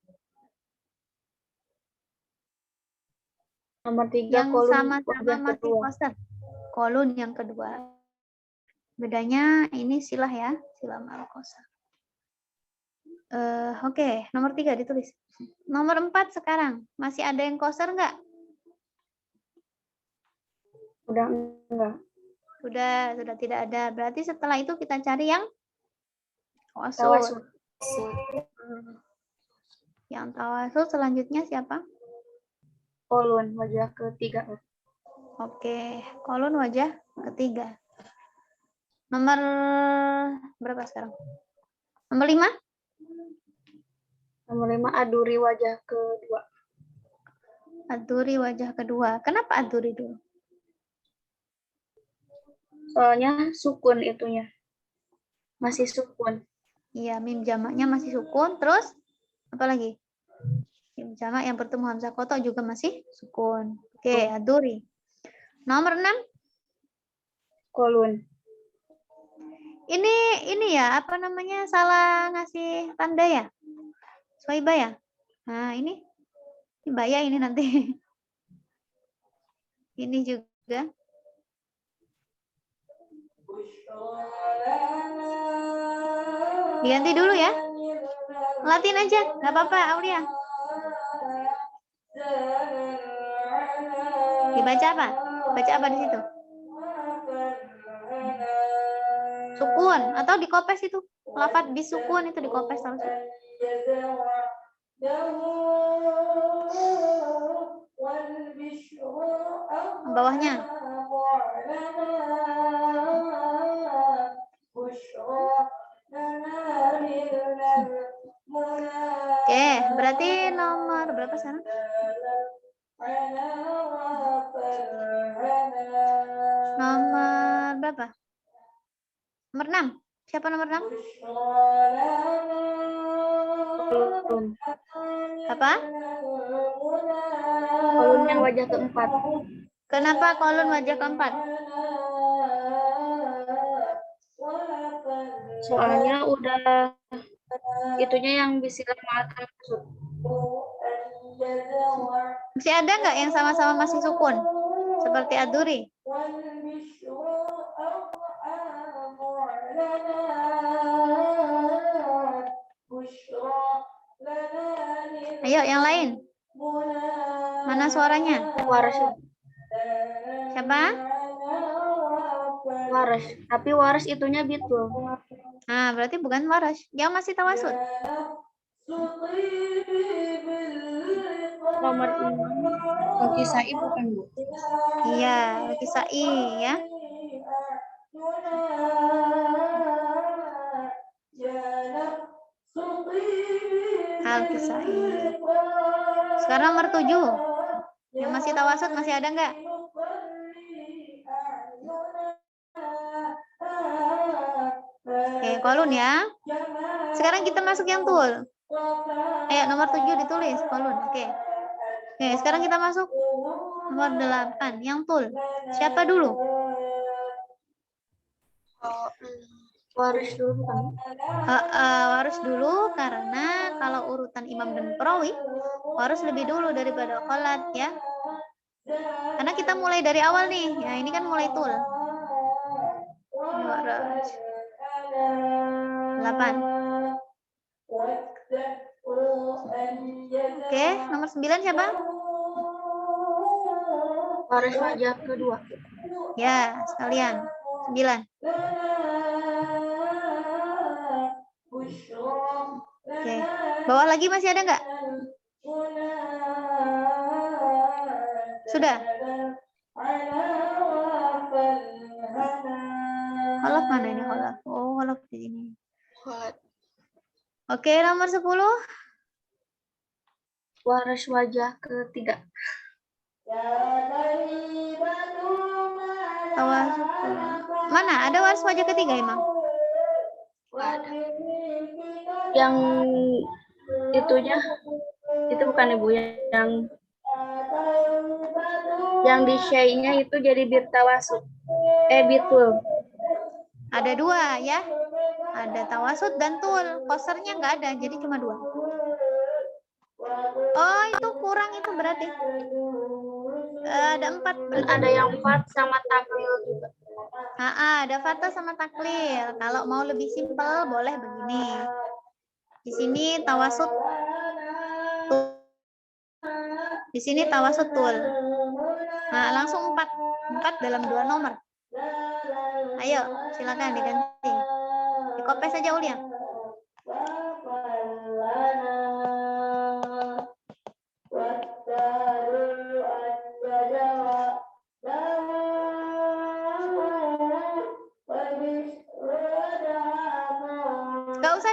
nomor 3 Yang kolom sama-sama masih kedua. koster. Kolon yang kedua. Bedanya ini silah ya. Silah mal koster. Oke, nomor 3 ditulis. Nomor 4 sekarang. Masih ada yang koster nggak? Udah enggak. Sudah tidak ada. Berarti setelah itu kita cari yang Tawasul. Yang tawasul selanjutnya siapa? Kolon wajah ketiga. Oke, kolon wajah ketiga. Nomor berapa sekarang? Nomor 5? Nomor 5 aduri wajah kedua. Aduri wajah kedua. Kenapa aduri dulu? Soalnya sukun itunya. Masih sukun. Iya, mim jamaknya masih sukun. Terus apa lagi? Mim jamak yang bertemu hamzah kotok juga masih sukun. Oke, aduri. Nomor 6? Kolun. Ini ya, apa namanya? Salah ngasih tanda ya? Soibah ya? Nah, ini bahaya ini nanti. Ini juga. Diganti dulu ya. Latin aja, nggak apa-apa, Aulia. Dibaca apa? Baca apa di situ? Sukun atau dikopes itu. Lafaz bisukun itu dikopes terus. Bawahnya. Oke, berarti nomor berapa sekarang? Nomor berapa? Nomor 6. Siapa nomor 6? Kolun. Apa? Kolun yang wajah keempat. Kenapa kolon wajah keempat? Soalnya udah itunya yang bisilah mata maksud. Masih ada nggak yang sama-sama masih sukun? Seperti aduri. Ayo yang lain. Mana suaranya? Waras. Siapa? Waras. Tapi waras itunya betul. Nah, berarti bukan waras. Yang masih tawasud. Nomor 6. Kisai bukan, Bu? Iya, kisai ya. Al-Kisai. Sekarang nomor 7. Yang masih tawasud masih ada nggak? Oke, kolun ya. Sekarang kita masuk yang tul. Ayo, nomor 7 ditulis, kolun. Oke. Oke, sekarang kita masuk nomor 8, yang tul. Siapa dulu? Waras dulu kan. Waris dulu, karena kalau urutan imam dan perawi, waris lebih dulu daripada kholat ya. Karena kita mulai dari awal nih. Ya, ini kan mulai tul. Ini waris. 8. Oke, nomor 9 siapa? Waras wajah kedua. Ya, sekalian. 9. Oke. Bawah lagi masih ada nggak? Sudah? Holaf mana ini holaf? Oh, holaf di sini. Oke, nomor 10. Waras wajah ketiga. Mana? Ada waris wajah ketiga emang? Ada. Yang itunya itu bukan ibu yang di syai'nya itu jadi bitawasud. Bitul. Ada 2 ya. Ada tawasud dan tul. Kosernya nggak ada, jadi cuma 2. Oh, itu kurang itu berarti. Ada 4. Dan ada yang 4 sama taklil juga. Ada fathah sama taklil. Kalau mau lebih simpel boleh begini. Di sini tawasud. Di sini tawasud tul. Nah, langsung 4. 4 dalam 2 nomor. Ayo, silakan diganti. Dikopes aja Ulia.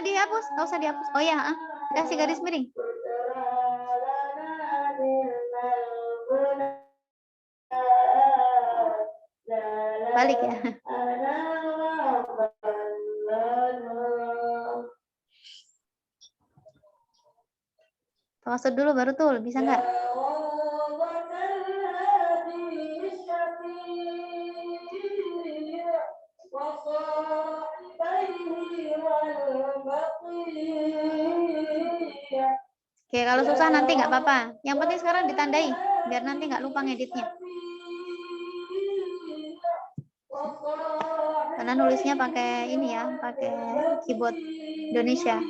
dihapus, nggak usah dihapus. Oh ya, kasih garis miring. Balik ya. Tawasul dulu baru tuh, bisa nggak? Oke, kalau susah nanti nggak apa-apa. Yang penting sekarang ditandai, biar nanti nggak lupa ngeditnya. Karena nulisnya pakai ini ya, pakai keyboard Indonesia.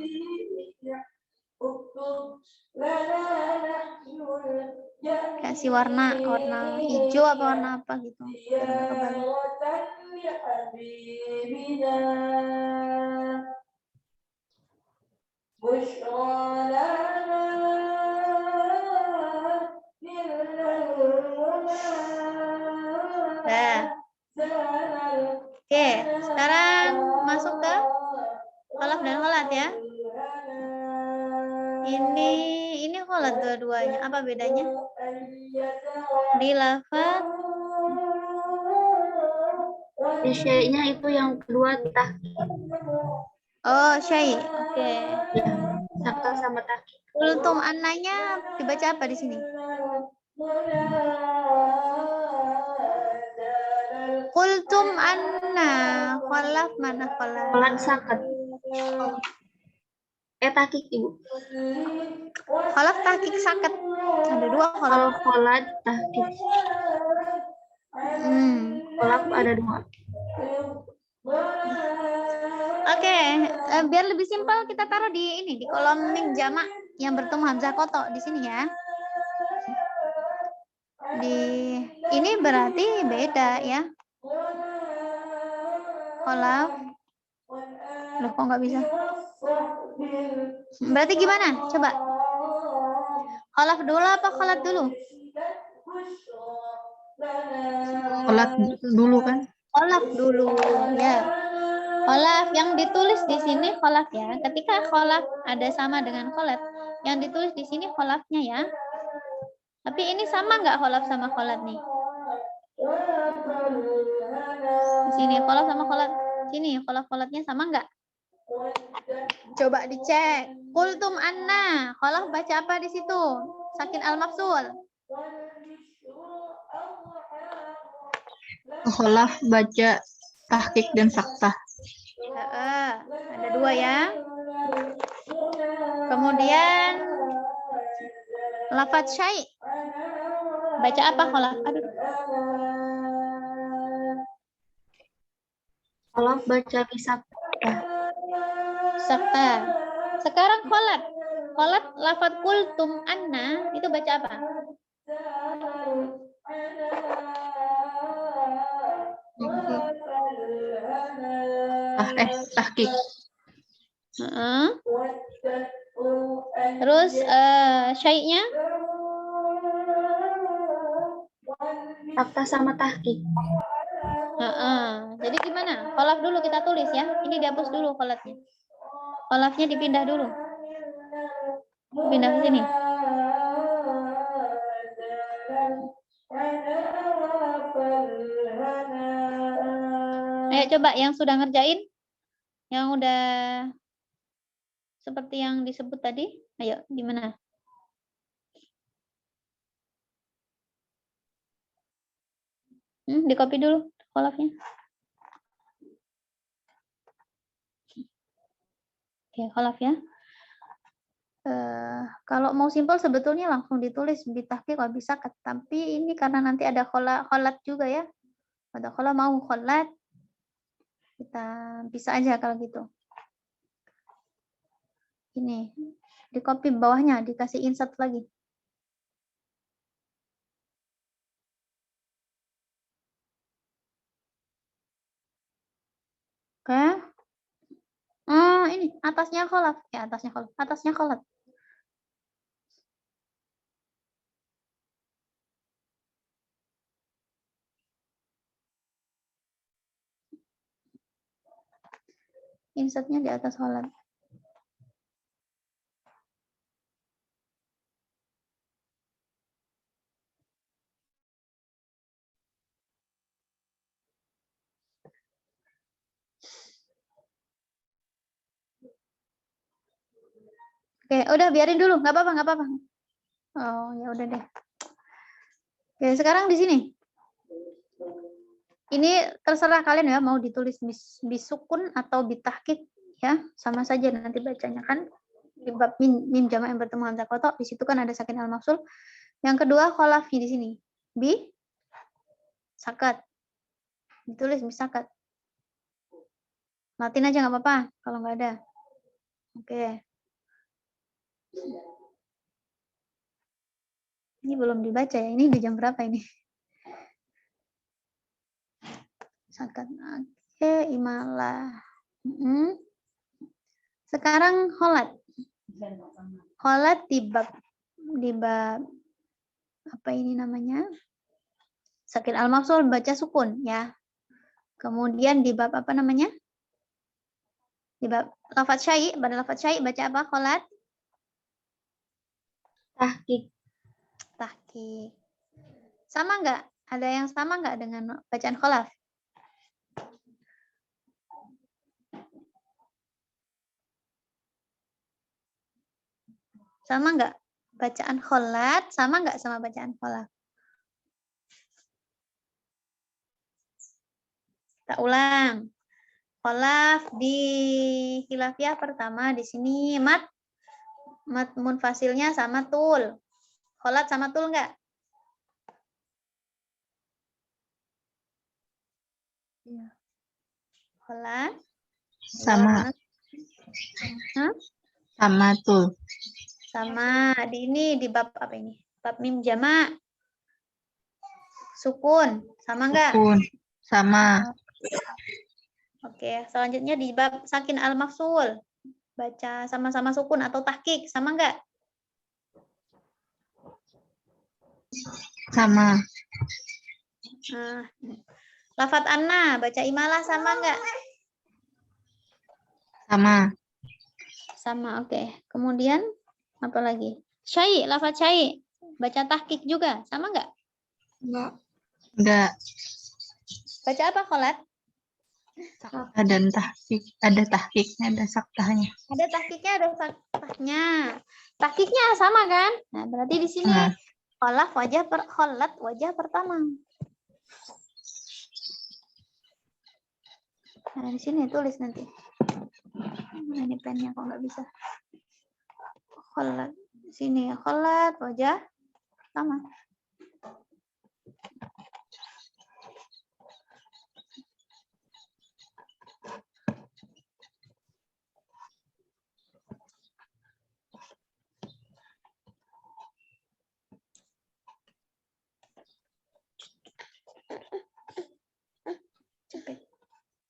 Kasih warna hijau apa warna apa gitu. Biar nggak kebalik. Nah. Oke, sekarang masuk ke kholaf dan kholat ya. Ini kholat dua-duanya. Apa bedanya? Di lafaz Di syai'nya itu yang kedua tahqiq. oh, syai'. Oke. Ya, sakta sama tahqiq. Kultum annanya dibaca apa di sini? Kultum anna. Kholaf mana kholaf? Kholat sakat. Tahqiq, Ibu. Kholaf tahqiq sakat. Ada dua Kalau kholaf. kholat tahqiq. Kholaf ada dua. Oke, biar lebih simpel kita taruh di ini di kolom mim jamak yang bertemu hamzah kotok di sini ya. Di ini berarti beda ya. Kholaf. Loh, kok nggak bisa? Berarti gimana? Coba. Kholaf dulu apa kholat dulu? Kholat dulu kan? Kholaf dulu ya. Kholaf yang ditulis di sini kholaf ya. Ketika kholaf ada sama dengan kholat, yang ditulis di sini kholafnya ya. Tapi ini sama nggak kholaf sama kholat nih? Di sini kholaf sama kholat. Sini kholaf-kholatnya sama nggak? Coba dicek. Kultum anna. Kholaf baca apa di situ? Sakin al-mafsul. Kholaf baca tahqiq dan sakta. Ada dua ya. Kemudian lafaz syai'. Baca apa kholaf? Aduh. Kholaf baca kisakta. Sakta. Sekarang kholat. Kholat lafaz kultum anna itu baca apa? Tahqiq. Terus syai'-nya? Sakta sama tahqiq. Jadi gimana? Kholaf dulu kita tulis ya. Ini dihapus dulu kholafnya. Kholafnya dipindah dulu. Pindah ke sini. Ayo coba yang sudah ngerjain. Yang udah seperti yang disebut tadi. Ayo, gimana? Di copy dulu kholafnya. Oke, kholaf ya. Kalau mau simpel sebetulnya langsung ditulis bitahqiq kalau bisa, tapi ini karena nanti ada kholat juga ya. Ada kholat mau kholat, kita bisa aja kalau gitu. Ini di copy bawahnya, dikasih insert lagi. Oke. Ini atasnya kholaf, ya atasnya kholaf, atasnya kholat. Insertnya di atas kholat. Oke, udah biarin dulu, nggak apa-apa, nggak apa-apa. Oh, ya udah deh. Oke, sekarang di sini. Ini terserah kalian ya, mau ditulis bisukun atau bitahqiq ya, sama saja nanti bacanya kan. Di bab mim jamak yang bertemu hamzah qata, di situ kan ada sakin al mafsul. Yang kedua kholafnya di sini. Bi sakat. Ditulis misakat. Latin aja nggak apa-apa kalau nggak ada. Oke. Ini belum dibaca ya. Ini di jam berapa ini? Sakat. Oke, imalah. Sekarang kholat. Kholat di bab apa ini namanya? Sakin al mafsul baca sukun ya. Kemudian di bab apa namanya? Di bab lafaz syai, pada lafaz syai baca apa kholat? Tahqiq. Tahqiq. Sama nggak? Ada yang sama nggak dengan bacaan kholaf? Sama nggak? Bacaan kholat sama nggak sama bacaan kholaf? Kita ulang. Kholaf di khilafiyah pertama di sini mat munfasilnya sama tul. Kholat sama tul nggak? Iya. Kholat Sama. Hah? Sama tuh. Sama di ini di bab apa ini? Bab mim jamak. Sukun sama nggak? Sukun. Sama. Oke, selanjutnya di bab sakin al mafsul. Baca sama-sama sukun atau tahqiq sama nggak? Sama. Nah, lafat anna baca imalah sama nggak? Sama. Sama, oke. Kemudian apa lagi? Syai, lafat syai baca tahqiq juga sama nggak? Enggak. Baca apa kholat? Sakta dan tahqiq. Ada tahqiqnya, ada saktahnya. Ada tahqiqnya, ada saktahnya. Tahqiqnya sama kan? Nah, berarti di sini kholat wajah pertama. Nah, di sini tulis nanti. Nah, ini pennya kok nggak bisa. Kholat. Sini kholat wajah pertama.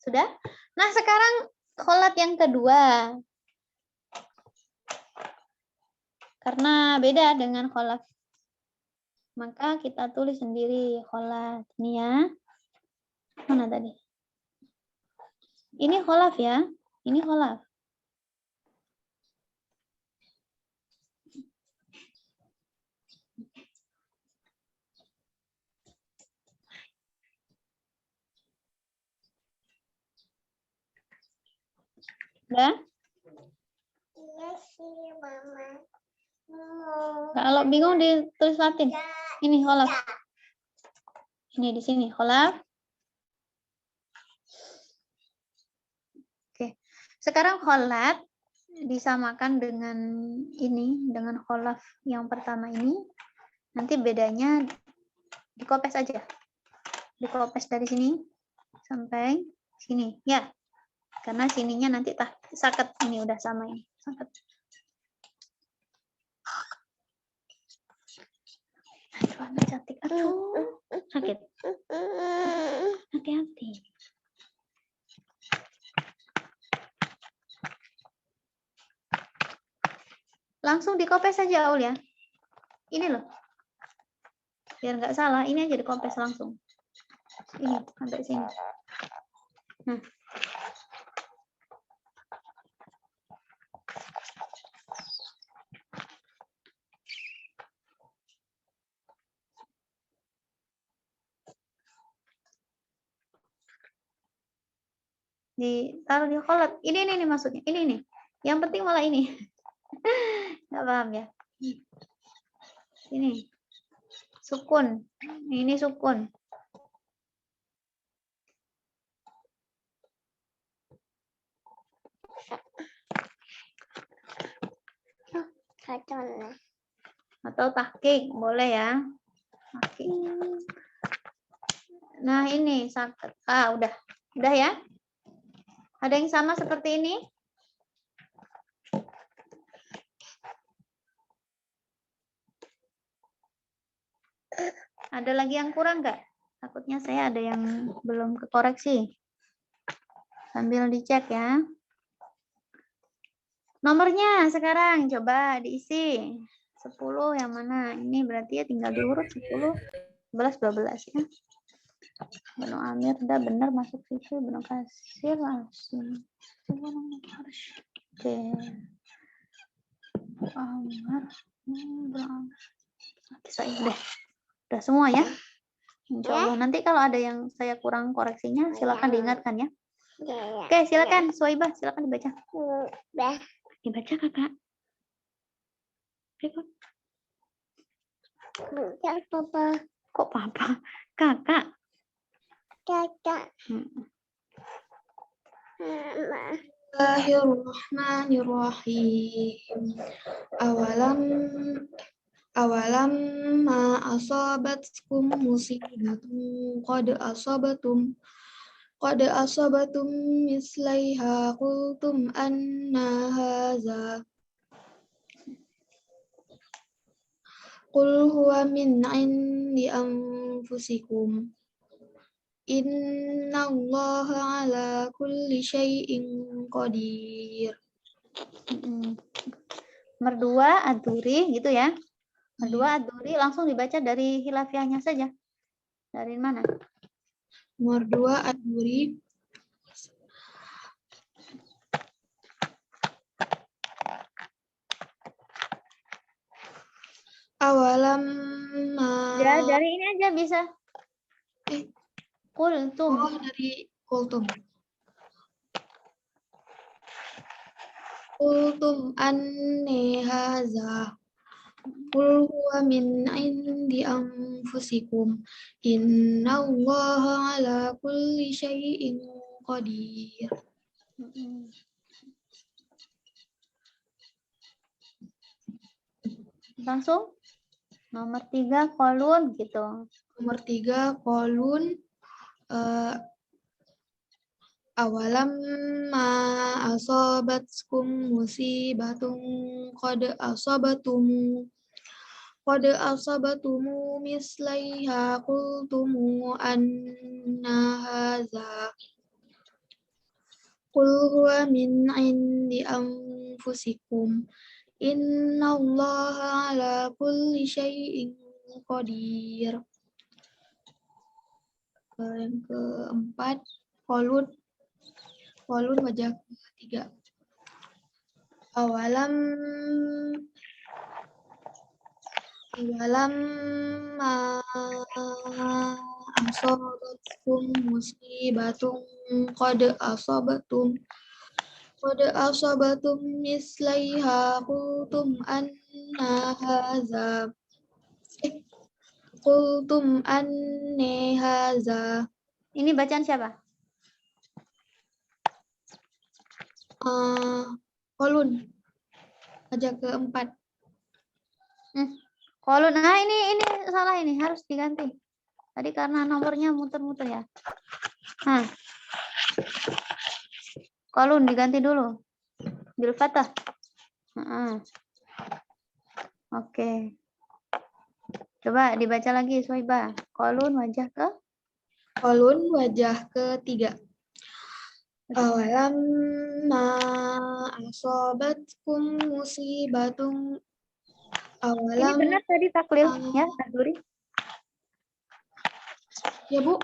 Sudah? Nah, sekarang kholat yang kedua. Karena beda dengan kholat. Maka kita tulis sendiri kholat. Ini ya. Mana tadi? Ini kholaf ya. Ini kholaf. Udah? Kalau bingung ditulis Latin. Ini kholaf. Ini di sini kholaf. Oke. Sekarang kholat disamakan dengan ini, dengan kholaf yang pertama ini. Nanti bedanya dikopes aja. Dikopes dari sini sampai sini. Ya. Karena sininya nanti saket. Ini udah sama ini. Saket. Aduh, cantik. Aduh, sakit. Hati-hati. Langsung dikopes saja, Aul ya. Ini loh. Biar nggak salah, ini aja dikopes langsung. Ini, sampai sini. Nah. Ditaruh di kholat. Ini maksudnya. Ini nih. Yang penting malah ini. paham ya? Ini sukun. Ini sukun. Atau tahqiq boleh ya. Tahqiq. Nah, ini sakit. Udah. Udah ya? Ada yang sama seperti ini? Ada lagi yang kurang nggak? Takutnya saya ada yang belum kekoreksi. Sambil dicek ya. Nomornya sekarang coba diisi. 10 yang mana? Ini berarti ya tinggal diurut 10, 11, 12 ya. Benu Amir udah benar masuk situ. Benu Kasir langsung. Oke. Amar. Udah semua ya. Insya Allah. Nanti kalau ada yang saya kurang koreksinya, silakan diingatkan ya. Oke, silakan Suhaibah, silakan dibaca. Dibaca kakak. Oke, Papa. Kok papa? Kakak. Bismillahirrahmanirrahim. Awalam ma asabatkum musibatun qad asabatum mislaiha qultum anna hadza qul huwa min indi anfusikum innallaha ala kulli syai'in qadir. Merdua Ad-Duri gitu ya. Merdua Ad-Duri langsung dibaca dari hilafiahnya saja. Dari mana? Merdua Ad-Duri. Awalam Ya, dari ini aja bisa. Kultum. Oh, dari kultum. Kultum anni haza. Qul huwa min indi anfusikum. Innallaha ala kulli syai'in qadir. Langsung. Nomor 3 kolun gitu. Nomor 3 kolun. Awalam ma asabatkum musibatun qad asabatum mislaiha qultum anna hadza qul huwa min indi anfusikum innallaha ala kulli syai'in qadir. Yang keempat kolun wajah ketiga. Awalam ma asabatkum musibatun qad asabatum mislaiha qultum anna hadza qultum anni hadza. Ini bacaan siapa? Kolun wajah keempat. Kolun. Nah, ini salah, ini harus diganti. Tadi karena nomornya muter-muter ya. Nah. Kolun diganti dulu. Bil fathah. Oke. Coba dibaca lagi Suhaibah. Kolun wajah ketiga. Awalam ma asabatkum musibatun. Ini benar tadi taklil ya, Ad-Duri? Ya, Bu.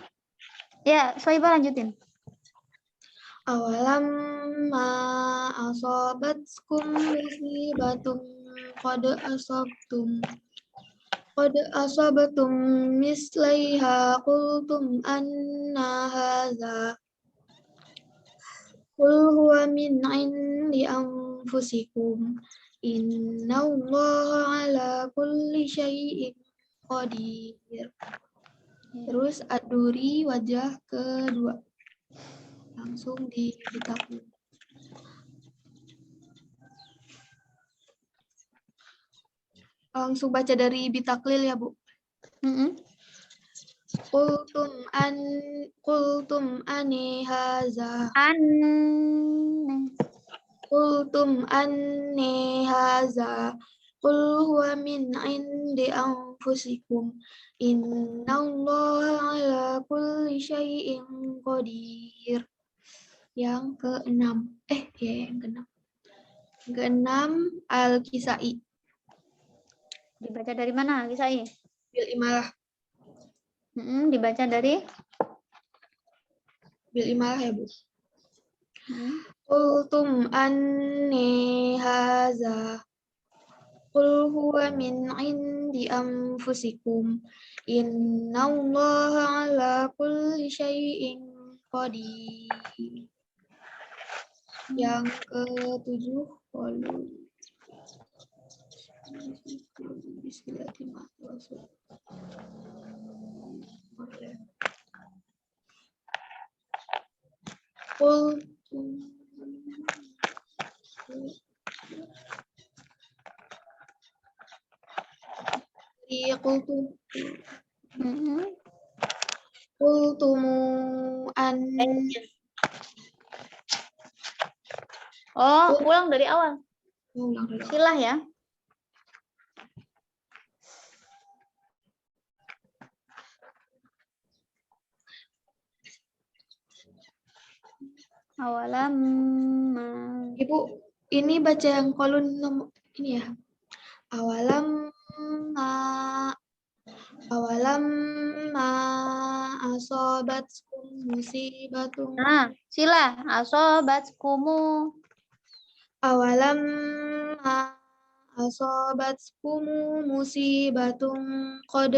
Ya, Suhaibah lanjutin. Awalam ma asabatkum musibatun qad asabatum mislaiha qultum anna hadza qul huwa min indi anfusikum Innallaha ala kulli syai'in qadir. Terus ad-duri wajah kedua. Langsung ditaklil. Langsung baca dari bitaklil ya, Bu. Qultum ani haza. Qultum anni haza. Qul huwa min indi anfusikum. Innallaha ala kulli syai'in qadir. Yang keenam. Yang keenam. Yang keenam Al-Kisai. Dibaca dari mana, Kisai? Bil imalah. Dibaca dari? Bil imalah ya, Bu. Qultum anni haza. Qul huwa min indi anfusikum. Innallaha ala kulli syai'in qadir. Yang ketujuh, Qultumu an. Ulang dari awal. Silah ya. Awalam. Ibu, ini baca yang kolon nomor ini ya. Awalam asobatkum musibatun. Silah asobatkumu. Awalam asobatkum musibatun qad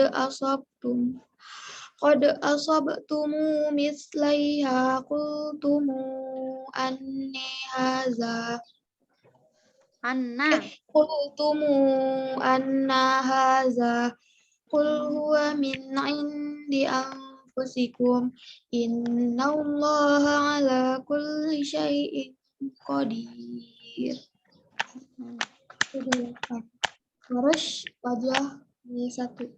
asabtumu mislaiha qultumu anni haza. Qultumu anna haza. Qul huwa min indi anfusikum. Innallaha ala kulli syai'in qadir. Terus wajah ini satu.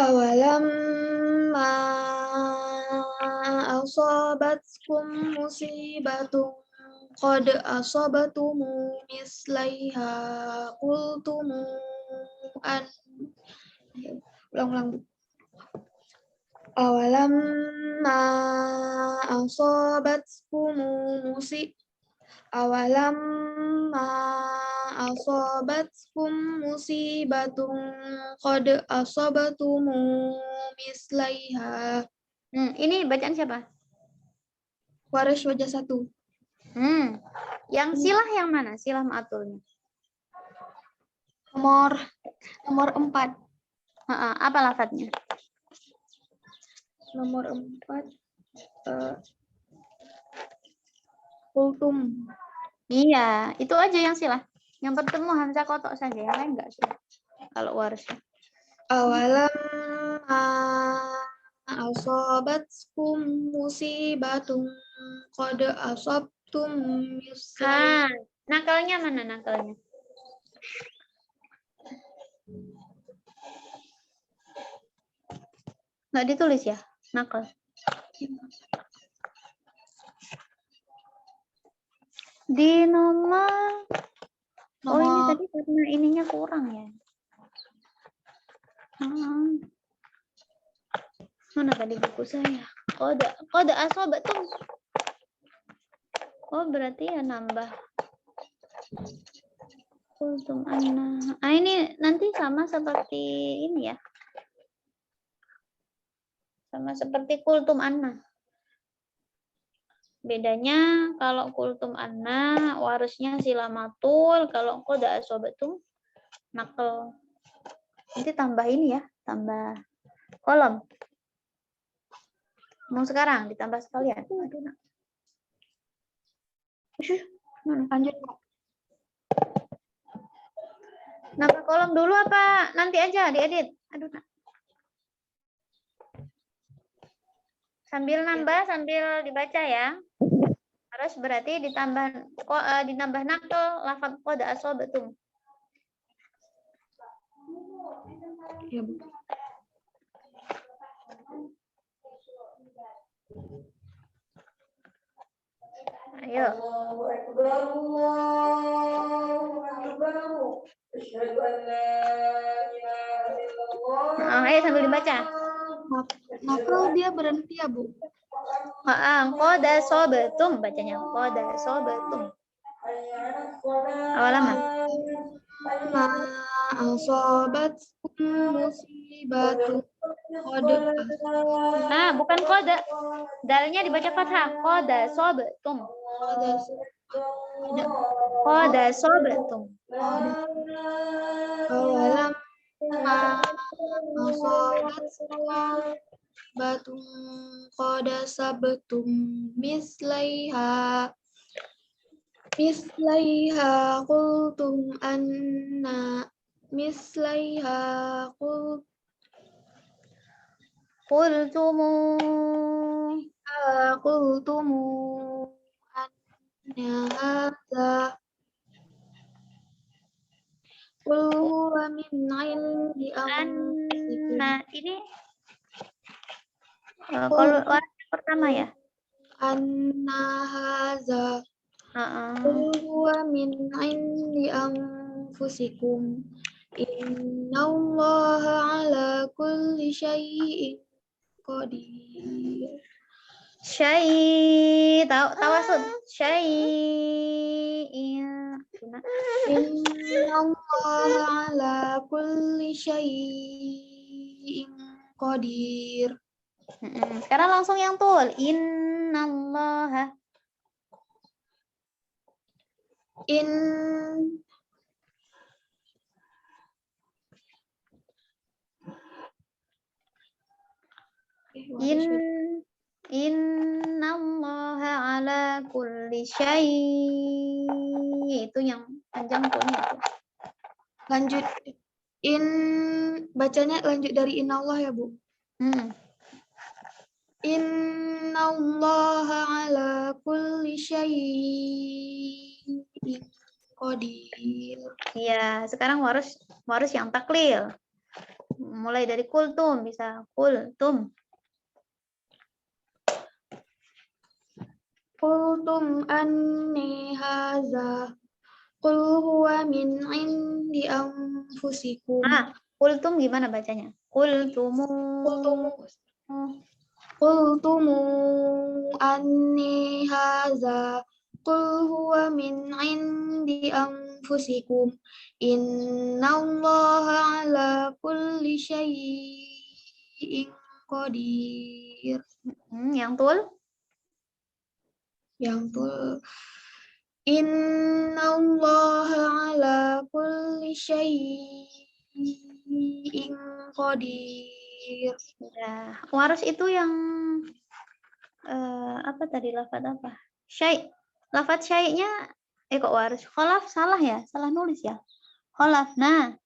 Awalam asabatkum musibatun qad asabtumu mislaiha qultumu an. Ulang-ulang. Awalam asabatkum musibatun qad asabtumu mislaiha. Ini bacaan siapa? Waris wajah satu. Yang silah yang mana? Silah ma'atulnya. Nomor 4. Apa lafadznya? Nomor 4. Kultum. Iya, itu aja yang silah. Yang bertemu hamzah kotok saja, yang lain enggak silah. Kalau waris. Awalam asobatkum musibatun qad asabtum mislaiha. Nakalnya mana nakalnya? Nggak ditulis ya, nakal. Di nomor. Ini tadi karena ininya kurang ya. Mana tadi buku saya? Kode asobatum. Berarti ya nambah. Kultum anna. Ini nanti sama seperti ini ya. Sama seperti kultum anna. Bedanya kalau kultum anna warisnya silamatul, kalau kode asobatum nakal. Nanti tambah ini ya, tambah kolom. Mau sekarang ditambah sekalian. Lanjut, Kak. Nambah kolom dulu apa nanti aja diedit? Aduh, Nak. Sambil nambah, sambil dibaca ya. Harus berarti ditambah nakal lafaz qad asabatum. Ya, Bu. Ayo. Ayo sambil dibaca. Nakal dia berhenti ya, Bu. Qad asabatum bacanya qad asabatum. Awal lama. Ma asobat musibatu qad Nah, bukan qada. Dalnya dibaca fathah. Qad asabatum. Qad asabatum. awalam ma asobat batum qad sabatum mislaiha qultum anna mislaiha Qultumu qultum anna hadza qul huwa min indi anfusikum anna ini kalau orang pertama ya. anna hadza qul huwa min indi anfusikum innallaha ala kulli syai'in qadir. Tawasud. Innallaha ala kulli syai'in qadir. Sekarang langsung yang tul. Innallaha. Innallaha ala kulli syai'. Itu yang panjang tulnya tuh. Lanjut. Bacanya lanjut dari innallah ya, Bu. Innallaha ala kulli syai'in qadir. Iya, sekarang harus yang taklil. Mulai dari kultum bisa kultum. Qultum anni haza qul huwa min indi anfusikum. Kultum gimana bacanya? Kultumu. Qultumu anni haza qul huwa min indi anfusikum innallaha ala kulli syai'in qadir. Yang tul? Yang tul innallaha ala kulli syai'in qadir. Ya, waras itu yang apa tadi lafaz apa? Syai'. Lafaz syai'-nya kok waras? Kholaf salah ya? Salah nulis ya? Kholaf. Nah.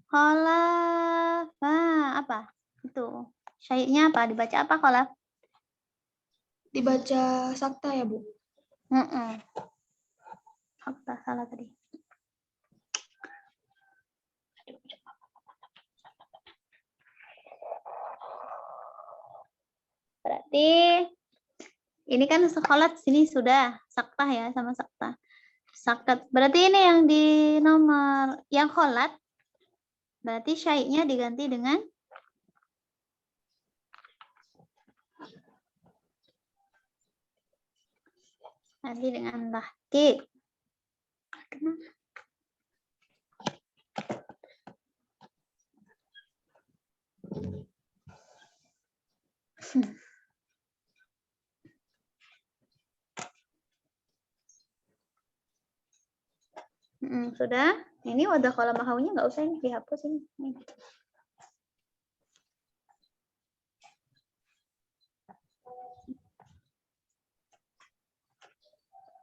Kholaf. Nah, apa? Itu. Syai'-nya apa? Dibaca apa kholaf? Dibaca sakta ya, Bu? Sakta salah tadi. Berarti ini kan sekholat sini sudah sakta ya sama sakta. Sakat. Berarti ini yang di nomor yang kholat. Berarti syai'-nya diganti dengan tahqiq. Sudah. Ini wadah kolam mahaunya nggak usah ini dihapus ini.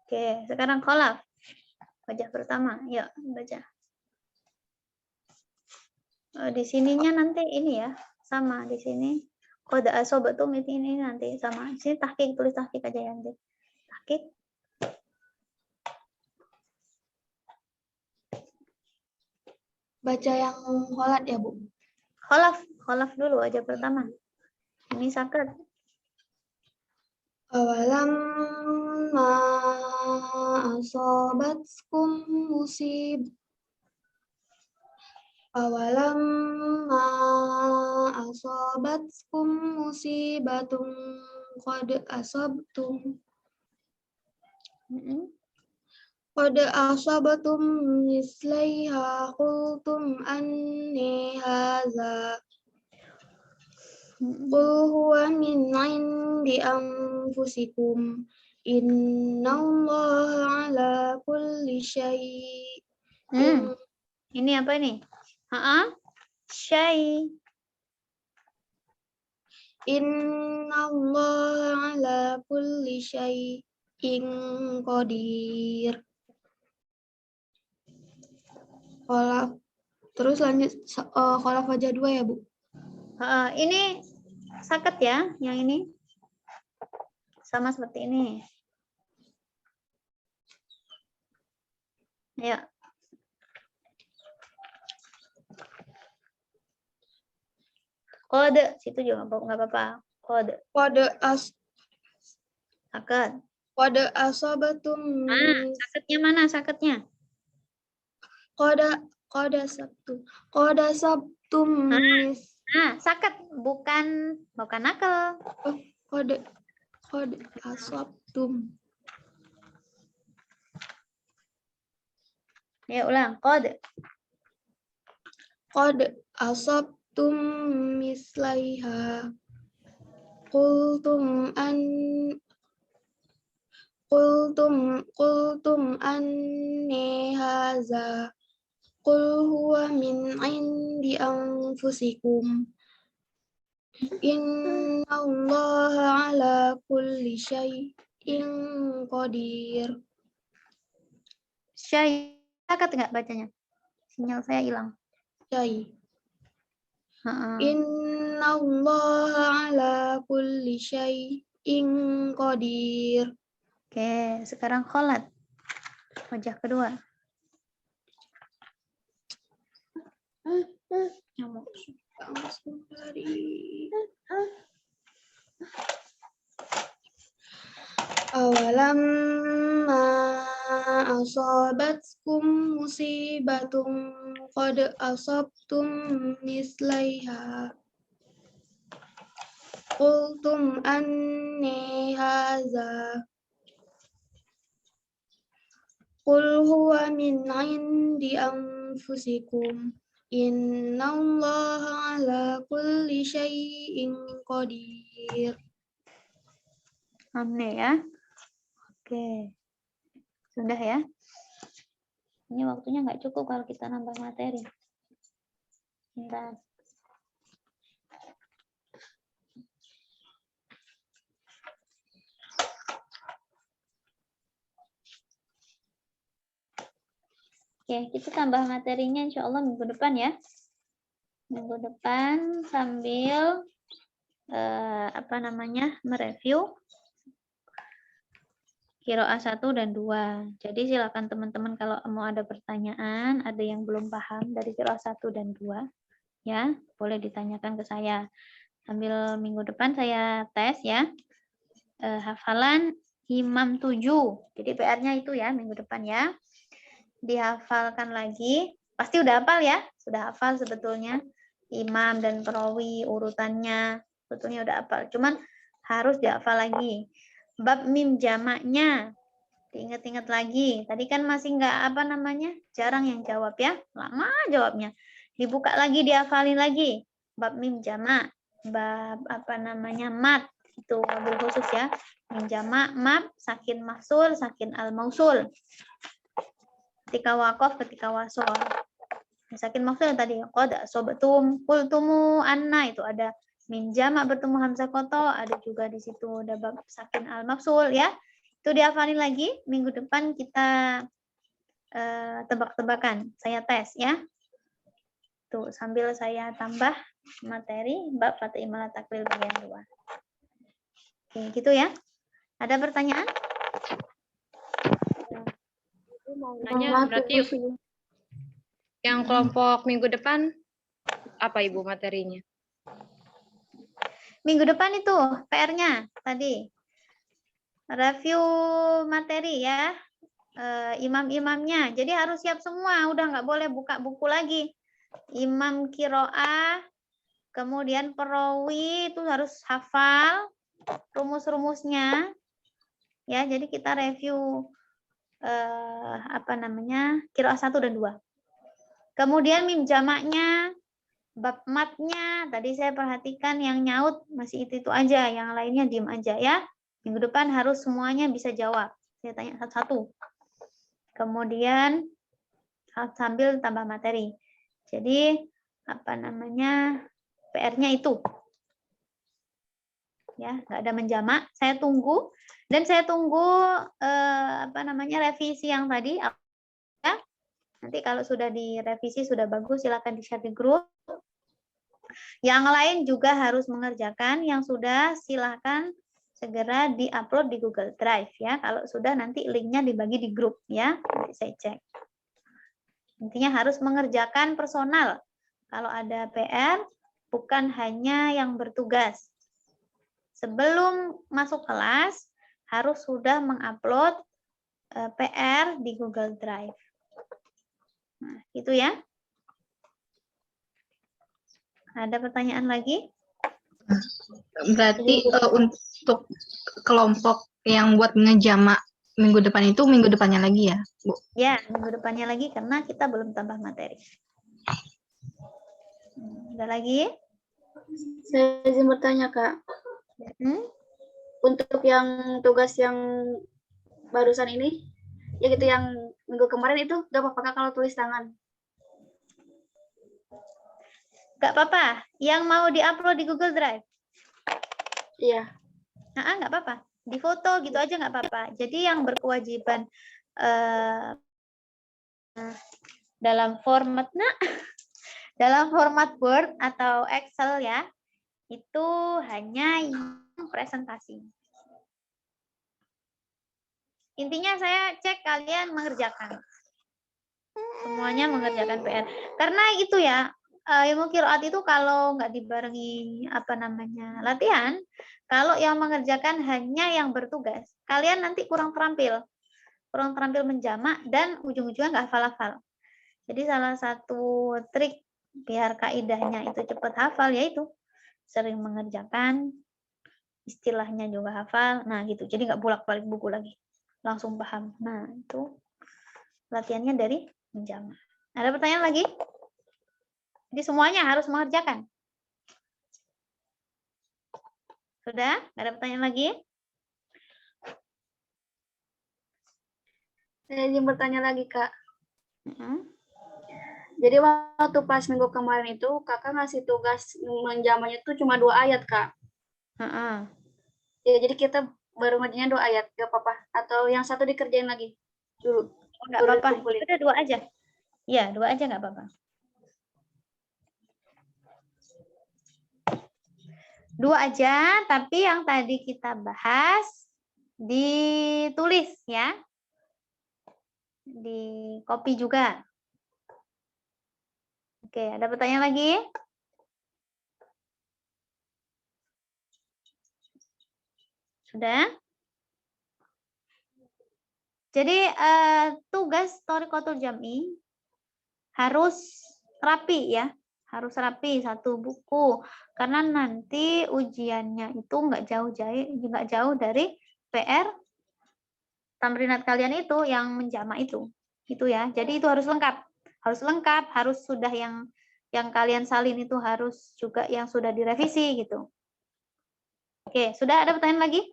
Oke, sekarang kholaf. Wajah pertama, yuk baca. Di sininya nanti ini ya, sama di sini. Qad asabatum ini nanti sama. Di sini tahqiq, tulis tahqiq aja ya nanti. Tahqiq. Baca yang kholat ya, Bu. Kholaf dulu wajah pertama. Ini sakit. Awalam ma asobatkum musib. Awalam ma asobatkum musibatum qad asabtum. Qad asabatum mislaiha qultum anni hadza. Qul huwa min indi anfusikum. Innallaha ala kulli syai'in. Ini apa ini? Syai. Innallaha ala kulli syai'in qadir. Kholaf. Terus lanjut kholaf wajah 2 ya, Bu. Ini sakit ya, yang ini. Sama seperti ini. Ya. Kode, situ juga nggak apa-apa. Kode. Sakit. Qad asabatum. Sakitnya mana sakitnya? Qad sabtum. Sakit bukan nakal. Qad asabtum. Ya ulang. Qad asabtum mislaiha. Qultum anni hadza. Qul huwa min indi anfusikum. Innallaha ala kulli syai'in qadir. syai. Sakit nggak bacanya? Sinyal saya hilang. Syai. Innallaha ala kulli syai'in qadir. Oke, sekarang kholat. Wajah kedua. Awalam ma asabatkum musibatum qad asabtum mislaiha. Qultum anni hadza. Qul huwa min indi anfusikum. Innallaha ala kulli syai'in qadir. Amin ya. Oke. Sudah ya. Ini waktunya nggak cukup kalau kita nambah materi. Bentar. Oke, kita tambah materinya insya Allah minggu depan ya. Minggu depan sambil mereview Qiraah 1 dan 2. Jadi silakan teman-teman kalau mau ada pertanyaan, ada yang belum paham dari Qiraah 1 dan 2, ya, boleh ditanyakan ke saya. Sambil minggu depan saya tes ya. Hafalan Imam 7. Jadi PR-nya itu ya minggu depan ya. Dihafalkan lagi. Pasti udah hafal ya? Sudah hafal sebetulnya. Imam dan perawi urutannya sebetulnya udah hafal. Cuman harus dihafal lagi. Bab mim jamaknya diingat-ingat lagi. Tadi kan masih jarang yang jawab ya, lama jawabnya. Dibuka lagi, dihafalin lagi. Bab mim jamak, bab mat itu mobil khusus ya. Mim jamak, mat, sakin mahsul, sakin al mausul. Ketika wakof, ketika wasol. Sakin mahsul tadi qad sobatum, qultumu anna itu ada. Min jamak bertemu hamzah koto, ada juga di situ ada bab sakin al mafsul ya. Itu Itu dihafalin lagi, minggu depan kita tebak-tebakan. Saya tes ya. Tuh, sambil saya tambah materi bab Fatih Imala Taklil bagian 2. Oke, gitu ya. Ada pertanyaan? Nanya berarti yang kelompok minggu depan apa Ibu materinya? Minggu depan itu PR-nya tadi. Review materi ya. Imam-imamnya. Jadi harus siap semua, udah nggak boleh buka buku lagi. Imam Kiro'ah, kemudian perawi itu harus hafal rumus-rumusnya. Ya, jadi kita review Kiro'ah 1 dan 2. Kemudian mim jamaknya, bab matnya, tadi saya perhatikan yang nyaut masih itu aja, yang lainnya diem aja ya. Minggu depan harus semuanya bisa jawab. Saya tanya satu-satu. Kemudian sambil tambah materi. Jadi PR-nya itu. Ya, nggak ada menjamak. Saya tunggu dan saya tunggu revisi yang tadi. Ya. Nanti kalau sudah direvisi sudah bagus, silakan di-share di grup. Yang lain juga harus mengerjakan. Yang sudah silakan segera di-upload di Google Drive ya. Kalau sudah nanti linknya dibagi di grup ya. Nanti saya cek. Intinya harus mengerjakan personal. Kalau ada PR, bukan hanya yang bertugas. Sebelum masuk kelas, harus sudah mengupload PR di Google Drive. Nah, gitu ya. Ada pertanyaan lagi? Berarti untuk kelompok yang buat ngejamak minggu depan itu minggu depannya lagi ya, Bu? Ya, minggu depannya lagi karena kita belum tambah materi. Ada lagi? Saya izin bertanya, Kak. Untuk yang tugas yang barusan ini, ya gitu yang minggu kemarin itu gak apa-apa Kak kalau tulis tangan? Gak apa-apa. Yang mau di-upload di Google Drive? Iya. Nah, nggak apa-apa. Di foto gitu aja nggak apa-apa. Jadi yang berkewajiban dalam format Word atau Excel ya, itu hanya yang presentasi. Intinya saya cek kalian mengerjakan. Semuanya mengerjakan PR. Karena itu ya, ilmu qiraat itu kalau nggak dibarengi latihan, kalau yang mengerjakan hanya yang bertugas, kalian nanti kurang terampil menjamak dan ujung-ujungnya nggak hafal-hafal. Jadi salah satu trik biar kaidahnya itu cepat hafal yaitu sering mengerjakan, istilahnya juga hafal. Nah gitu, jadi nggak bolak-balik buku lagi, langsung paham. Nah itu latihannya dari menjamak. Ada pertanyaan lagi? Jadi semuanya harus mengerjakan. Sudah? Nggak ada pertanyaan lagi? Saya ingin bertanya lagi, Kak. Jadi waktu pas minggu kemarin itu, Kakak ngasih tugas menjamaknya itu cuma 2 ayat, Kak. Ya, jadi kita baru ngerjainnya 2 ayat, nggak apa-apa. Atau yang satu dikerjain lagi dulu? Nggak apa-apa, udah 2 aja. Iya, 2 aja nggak apa-apa. 2 aja, tapi yang tadi kita bahas ditulis ya. Di copy juga. Oke, ada pertanyaan lagi? Sudah? Jadi tugas Thoriqatul Jam'i harus rapi ya. Harus rapi satu buku karena nanti ujiannya itu nggak jauh dari PR tamrinat kalian itu yang menjamak itu ya. Jadi itu harus lengkap, harus sudah yang kalian salin itu harus juga yang sudah direvisi gitu. Oke, sudah ada pertanyaan lagi?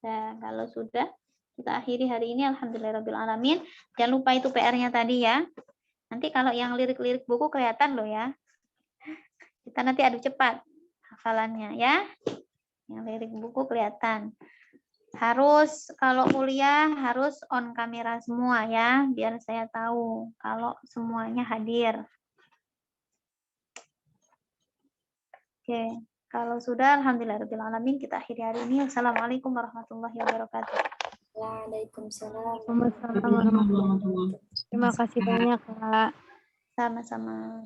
Nah, kalau sudah kita akhiri hari ini, alhamdulillahirobbilalamin. Jangan lupa itu PR-nya tadi ya. Nanti kalau yang lirik-lirik buku kelihatan loh ya. Kita nanti adu cepat hafalannya ya. Yang lirik buku kelihatan. Harus kalau kuliah harus on kamera semua ya, biar saya tahu kalau semuanya hadir. Oke, kalau sudah alhamdulillahirabbil alamin kita akhiri hari ini. Assalamualaikum warahmatullahi wabarakatuh. Waalaikumsalam. Terima kasih banyak, Kak. Sama-sama.